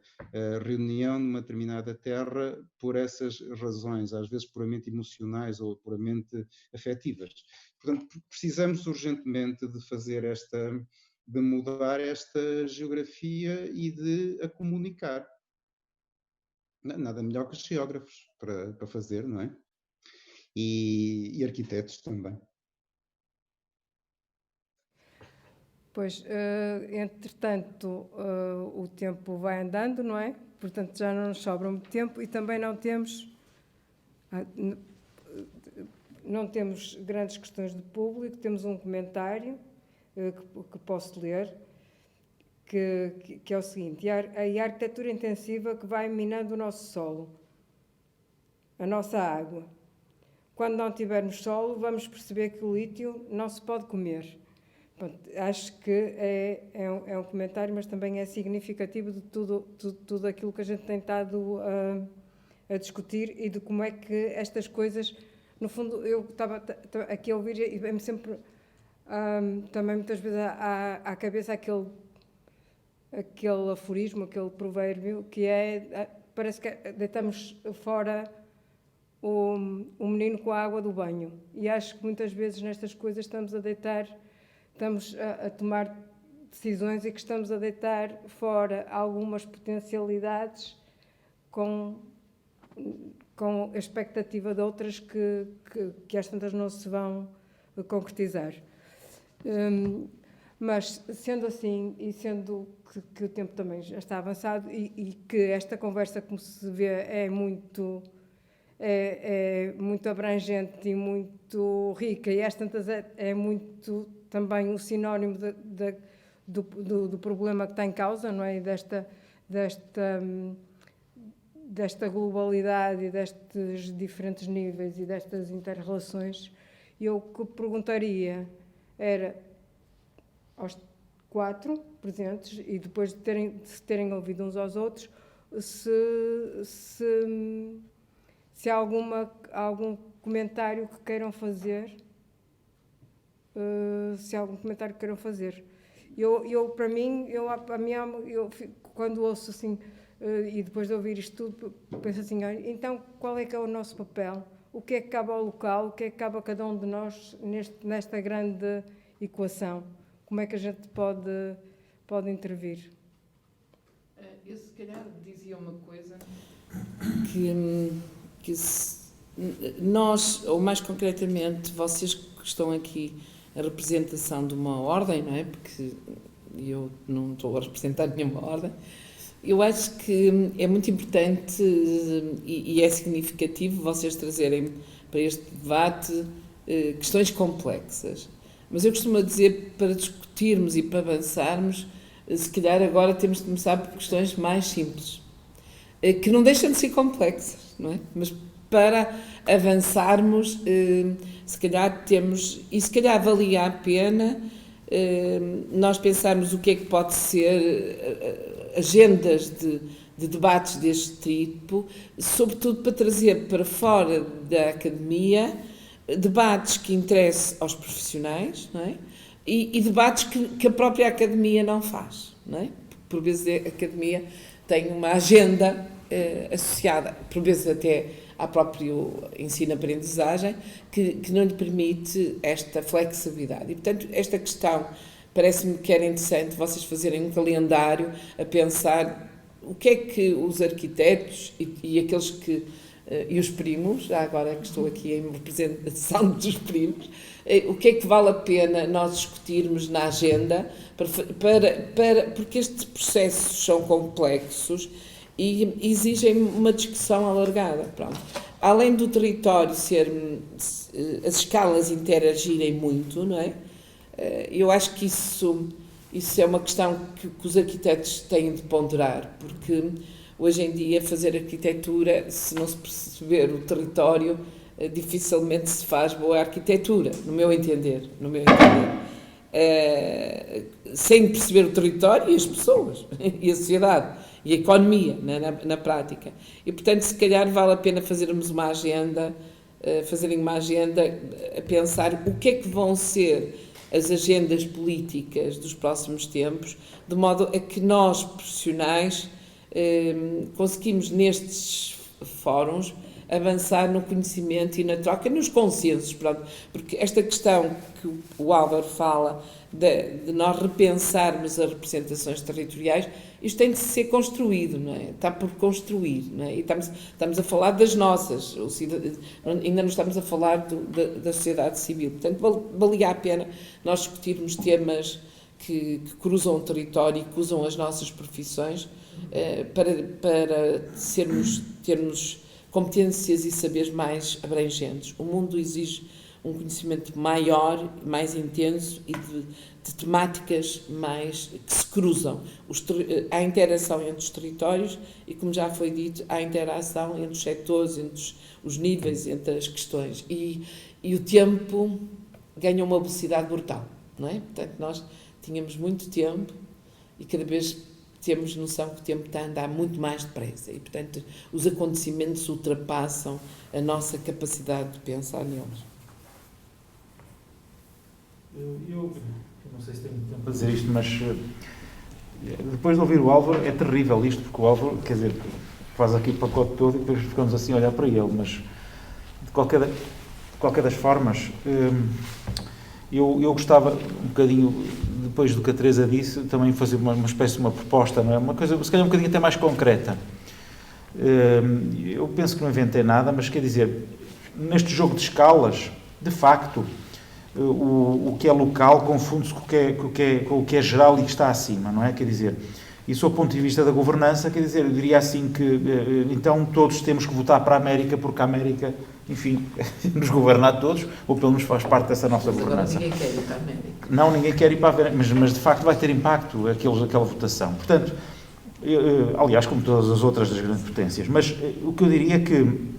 reunião numa determinada terra por essas razões, às vezes puramente emocionais ou puramente afetivas. Portanto, precisamos urgentemente de mudar esta geografia e de a comunicar. Nada melhor que os geógrafos para fazer, não é? E arquitetos também. Pois, entretanto, o tempo vai andando, não é? Portanto, já não nos sobra muito tempo e também não temos grandes questões de público. Temos um comentário que posso ler, que é o seguinte: a arquitetura intensiva que vai minando o nosso solo, a nossa água. Quando não tivermos solo, vamos perceber que o lítio não se pode comer. Pronto, acho que é um comentário, mas também é significativo de tudo aquilo que a gente tem estado a discutir e de como é que estas coisas, no fundo, eu estava aqui a ouvir e vem-me sempre também muitas vezes à cabeça aquele aforismo, aquele provérbio, que parece que deitamos fora o menino com a água do banho. E acho que muitas vezes nestas coisas estamos a tomar decisões e que estamos a deitar fora algumas potencialidades com a expectativa de outras que às tantas não se vão concretizar. Mas, sendo assim, e sendo que o tempo também já está avançado e que esta conversa, como se vê, é muito abrangente e muito rica, e às tantas é muito também um sinónimo do problema que está em causa, não é? E desta globalidade e destes diferentes níveis e destas inter-relações, eu o que perguntaria era aos 4 presentes, e depois de se terem ouvido uns aos outros, se há algum comentário que queiram fazer, Para mim, quando ouço assim, e depois de ouvir isto tudo, penso assim, então qual é que é o nosso papel? O que é que cabe ao local? O que é que cabe a cada um de nós nesta grande equação? Como é que a gente pode intervir? Eu se calhar dizia uma coisa que nós, ou mais concretamente, vocês que estão aqui, a representação de uma ordem, não é? Porque eu não estou a representar nenhuma ordem. Eu acho que é muito importante e é significativo vocês trazerem para este debate questões complexas. Mas eu costumo dizer, para discutirmos e para avançarmos, se calhar agora temos de começar por questões mais simples, que não deixam de ser complexas, não é? Mas para avançarmos, se calhar valia a pena nós pensarmos o que é que pode ser agendas de debates deste tipo, sobretudo para trazer para fora da academia debates que interessem aos profissionais, não é? E debates que a própria academia não faz, não é? Por vezes a academia tem uma agenda associada, por vezes até ao próprio ensino-aprendizagem, que não lhe permite esta flexibilidade. E, portanto, esta questão parece-me que era interessante vocês fazerem um calendário a pensar o que é que os arquitetos e aqueles que... e os primos, já agora que estou aqui em representação dos primos, o que é que vale a pena nós discutirmos na agenda, porque estes processos são complexos e exigem uma discussão alargada. Pronto. Além do território as escalas interagirem muito, não é? Eu acho que isso é uma questão que os arquitetos têm de ponderar, porque hoje em dia fazer arquitetura, se não se perceber o território, dificilmente se faz boa arquitetura, no meu entender. Sem perceber o território e as pessoas, e a sociedade, e a economia, na prática. E, portanto, se calhar vale a pena fazerem uma agenda a pensar o que é que vão ser as agendas políticas dos próximos tempos, de modo a que nós, profissionais, conseguimos nestes fóruns avançar no conhecimento e na troca, nos consensos, pronto, porque esta questão que o Álvaro fala de nós repensarmos as representações territoriais, isto tem de ser construído, não é? Está por construir, não é? E estamos a falar das nossas, ainda não estamos a falar da sociedade civil, portanto valia a pena nós discutirmos temas que cruzam o território e que usam as nossas profissões para termos competências e saberes mais abrangentes. O mundo exige um conhecimento maior, mais intenso e de temáticas que se cruzam. Há interação entre os territórios e, como já foi dito, há interação entre os setores, entre os níveis, entre as questões. E o tempo ganha uma velocidade brutal, não é? Portanto, nós tínhamos muito tempo e cada vez temos noção que o tempo está a andar muito mais depressa e, portanto, os acontecimentos ultrapassam a nossa capacidade de pensar neles. Eu não sei se tenho tempo para dizer isto, mas depois de ouvir o Álvaro, é terrível isto, porque o Álvaro, quer dizer, faz aqui o pacote todo e depois ficamos assim a olhar para ele, mas de qualquer das formas, eu gostava um bocadinho, depois do que a Teresa disse, também fazer uma espécie de uma proposta, não é? Uma coisa, se calhar um bocadinho até mais concreta. Eu penso que não inventei nada, mas quer dizer, neste jogo de escalas, de facto, o que é local confunde-se com o que é geral e que está acima, não é? Quer dizer, e sob o ponto de vista da governança, quer dizer, eu diria assim que, então, todos temos que votar para a América, porque a América, enfim, nos governa a todos, ou pelo menos faz parte dessa nossa governança. Agora ninguém quer ir para a América. Não, ninguém quer ir para a América, mas de facto vai ter impacto aquela votação. Portanto, aliás, como todas as outras das grandes potências, mas o que eu diria é que,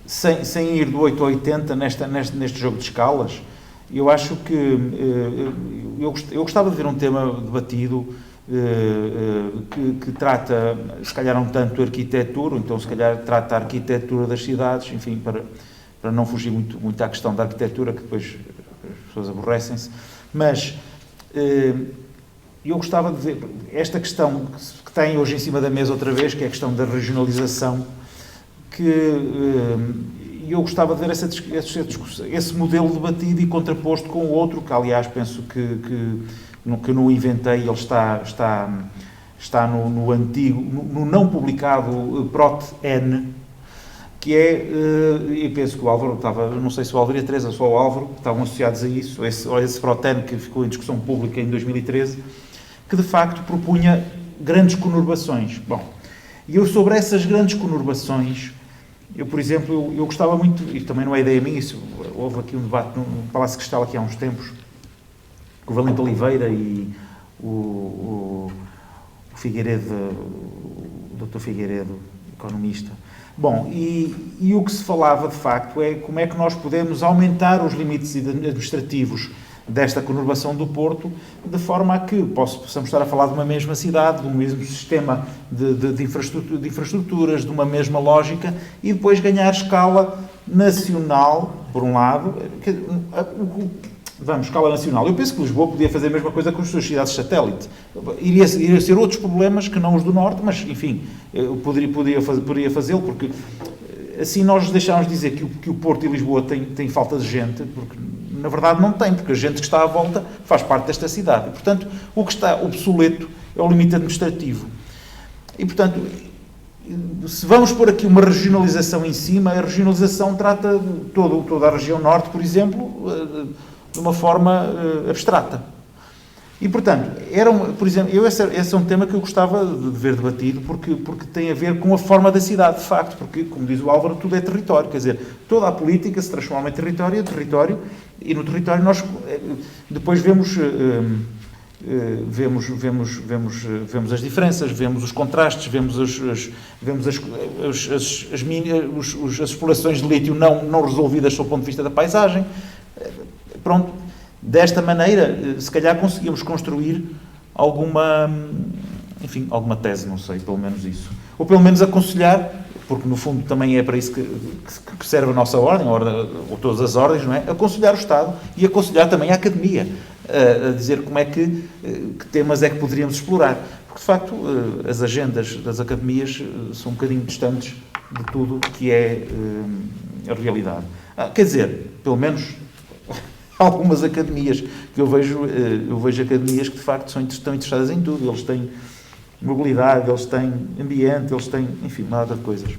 sem ir do 8 ao 80 neste jogo de escalas, eu acho que eu gostava de ver um tema debatido que trata, se calhar não tanto a arquitetura, então se calhar trata a arquitetura das cidades, enfim, para não fugir muito à questão da arquitetura, que depois as pessoas aborrecem-se, mas eu gostava de ver esta questão que tem hoje em cima da mesa outra vez, que é a questão da regionalização, que eu gostava de ver esse modelo debatido e contraposto com o outro, que aliás penso que não inventei, ele está no antigo, no não publicado Prot-N, que é, e penso que o Álvaro estava, não sei se o Álvaro e a Teresa, só o Álvaro, estavam associados a isso, esse Prot-N que ficou em discussão pública em 2013, que de facto propunha grandes conurbações. Bom, e eu sobre essas grandes conurbações, eu, por exemplo, eu gostava muito, e também não é ideia minha, houve aqui um debate no Palácio de Cristal aqui há uns tempos, com o Valente Oliveira e o Figueiredo, o Dr. Figueiredo, economista. Bom, e o que se falava de facto é como é que nós podemos aumentar os limites administrativos desta conurbação do Porto, de forma a que possamos estar a falar de uma mesma cidade, de um mesmo sistema de infraestruturas, de uma mesma lógica, e depois ganhar escala nacional, por um lado. Vamos, escala nacional. Eu penso que Lisboa podia fazer a mesma coisa com as suas cidades satélite. Iria ser outros problemas que não os do Norte, mas, enfim, poderia fazê-lo, porque assim nós deixámos de dizer que o Porto e Lisboa têm falta de gente, porque na verdade não tem, porque a gente que está à volta faz parte desta cidade. E, portanto, o que está obsoleto é o limite administrativo. E, portanto, se vamos pôr aqui uma regionalização em cima, a regionalização trata toda a região norte, por exemplo, de uma forma abstrata. E, portanto, por exemplo, esse é um tema que eu gostava de ver debatido, porque tem a ver com a forma da cidade, de facto, porque, como diz o Álvaro, tudo é território, quer dizer, toda a política se transforma em território, e no território nós depois vemos as diferenças, vemos os contrastes, vemos as explorações de lítio não resolvidas sob o ponto de vista da paisagem. Pronto, desta maneira, se calhar conseguimos construir alguma tese, não sei, pelo menos isso. Ou pelo menos aconselhar, porque no fundo também é para isso que serve a nossa ordem, ou todas as ordens, não é? Aconselhar o Estado e aconselhar também a Academia, a dizer como é que temas é que poderíamos explorar. Porque, de facto, as agendas das academias são um bocadinho distantes de tudo que é a realidade. Quer dizer, pelo menos algumas academias, que eu vejo academias que de facto estão interessadas em tudo, eles têm mobilidade, eles têm ambiente, eles têm, enfim, uma data de coisas.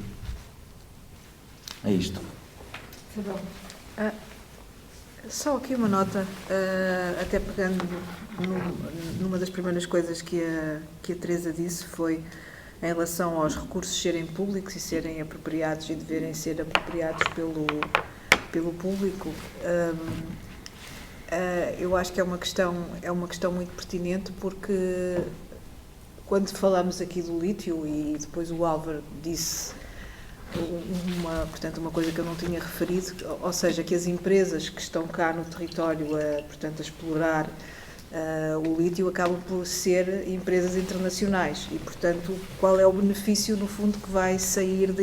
É isto. Só aqui uma nota, até pegando numa das primeiras coisas que a Teresa disse, foi em relação aos recursos serem públicos e serem apropriados e deverem ser apropriados pelo público. Eu acho que é uma questão muito pertinente, porque quando falamos aqui do lítio, e depois o Álvaro disse uma coisa que eu não tinha referido, ou seja, que as empresas que estão cá no território a explorar o lítio acabam por ser empresas internacionais e, portanto, qual é o benefício, no fundo, que vai sair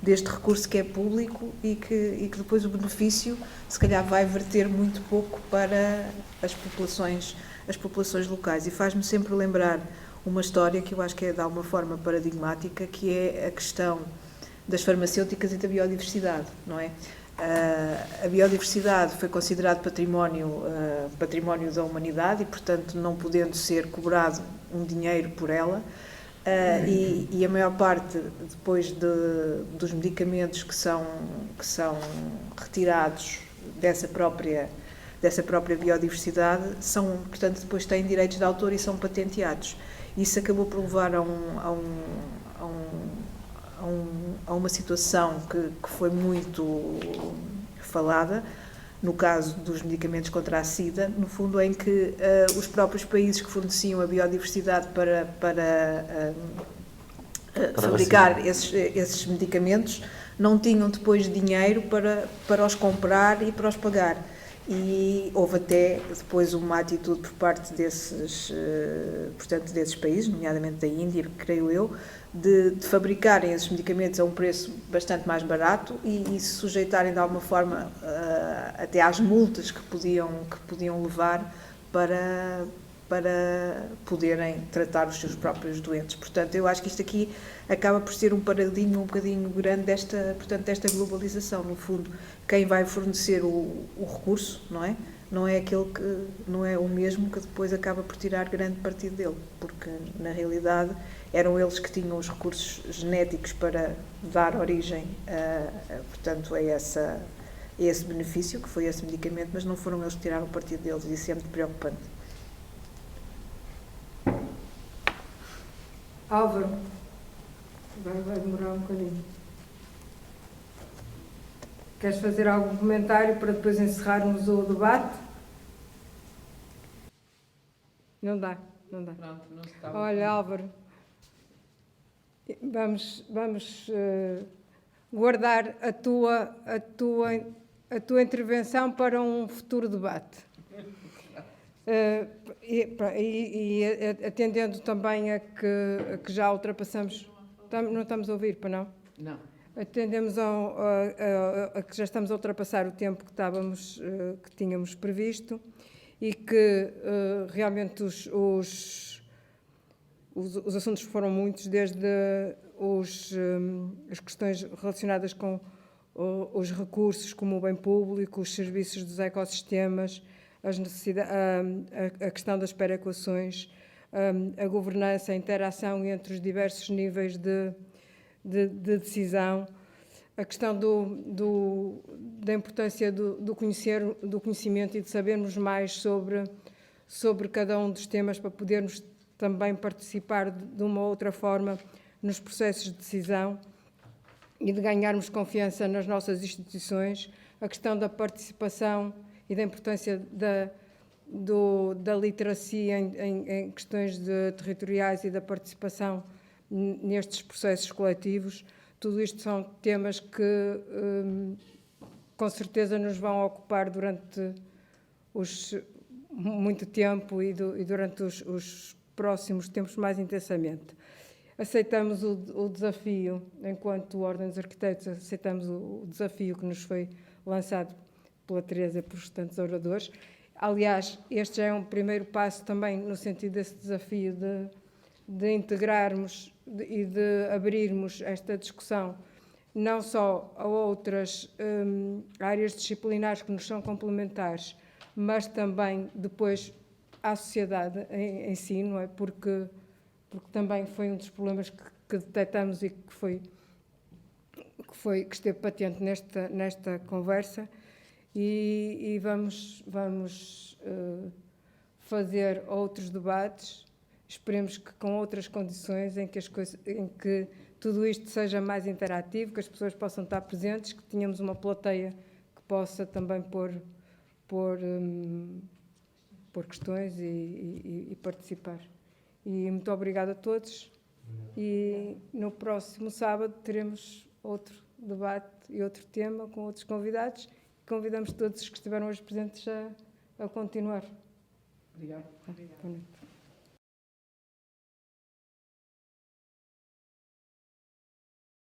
deste recurso que é público e que depois o benefício, se calhar, vai verter muito pouco para as populações locais. E faz-me sempre lembrar uma história que eu acho que é de alguma forma paradigmática, que é a questão das farmacêuticas e da biodiversidade, não é? A biodiversidade foi considerado património da humanidade e, portanto, não podendo ser cobrado um dinheiro por ela, e a maior parte, depois dos medicamentos que são retirados dessa própria biodiversidade, portanto, depois têm direitos de autor e são patenteados. Isso acabou por levar a uma situação que foi muito falada, no caso dos medicamentos contra a SIDA, no fundo em que os próprios países que forneciam a biodiversidade para fabricar esses medicamentos não tinham depois dinheiro para os comprar e para os pagar. E houve até depois uma atitude por parte desses países, nomeadamente da Índia, creio eu, de fabricarem esses medicamentos a um preço bastante mais barato e se sujeitarem de alguma forma até às multas que podiam levar para poderem tratar os seus próprios doentes. Portanto, eu acho que isto aqui acaba por ser um paradigma um bocadinho grande desta globalização. No fundo, quem vai fornecer o recurso, não é? Não é o mesmo que depois acaba por tirar grande partido dele, porque na realidade eram eles que tinham os recursos genéticos para dar origem, portanto, a esse benefício, que foi esse medicamento, mas não foram eles que tiraram partido deles, e isso é muito preocupante. Álvaro, vai demorar um bocadinho. Queres fazer algum comentário para depois encerrarmos o debate? Não dá. Pronto, não está. Olha, Álvaro, vamos guardar a tua intervenção para um futuro debate. E atendendo também a que já ultrapassamos... Não estamos a ouvir, para não? Não. Atendemos a que já estamos a ultrapassar o tempo que tínhamos previsto e que realmente os assuntos foram muitos, desde as questões relacionadas com os recursos como o bem público, os serviços dos ecossistemas, a questão das perequações, a governança, a interação entre os diversos níveis de decisão, a questão da importância do conhecimento e de sabermos mais sobre cada um dos temas para podermos também participar de uma outra forma nos processos de decisão e de ganharmos confiança nas nossas instituições, a questão da participação e da importância da literacia em questões territoriais e da participação nestes processos coletivos. Tudo isto são temas que com certeza nos vão ocupar durante muito tempo e durante os próximos tempos mais intensamente. Aceitamos o desafio, enquanto Ordem dos Arquitetos, aceitamos o desafio que nos foi lançado pela Teresa e pelos restantes oradores. Aliás, este já é um primeiro passo também no sentido desse desafio de integrarmos e de abrirmos esta discussão não só a outras áreas disciplinares que nos são complementares, mas também depois à sociedade em si, não é? Porque também foi um dos problemas que detectamos e que esteve patente nesta conversa. E vamos fazer outros debates, esperemos que com outras condições, em que tudo isto seja mais interativo, que as pessoas possam estar presentes, que tenhamos uma plateia que possa também pôr questões e participar. E muito obrigada a todos. E no próximo sábado teremos outro debate e outro tema com outros convidados. Convidamos todos os que estiveram hoje presentes a continuar. Obrigada. Boa noite.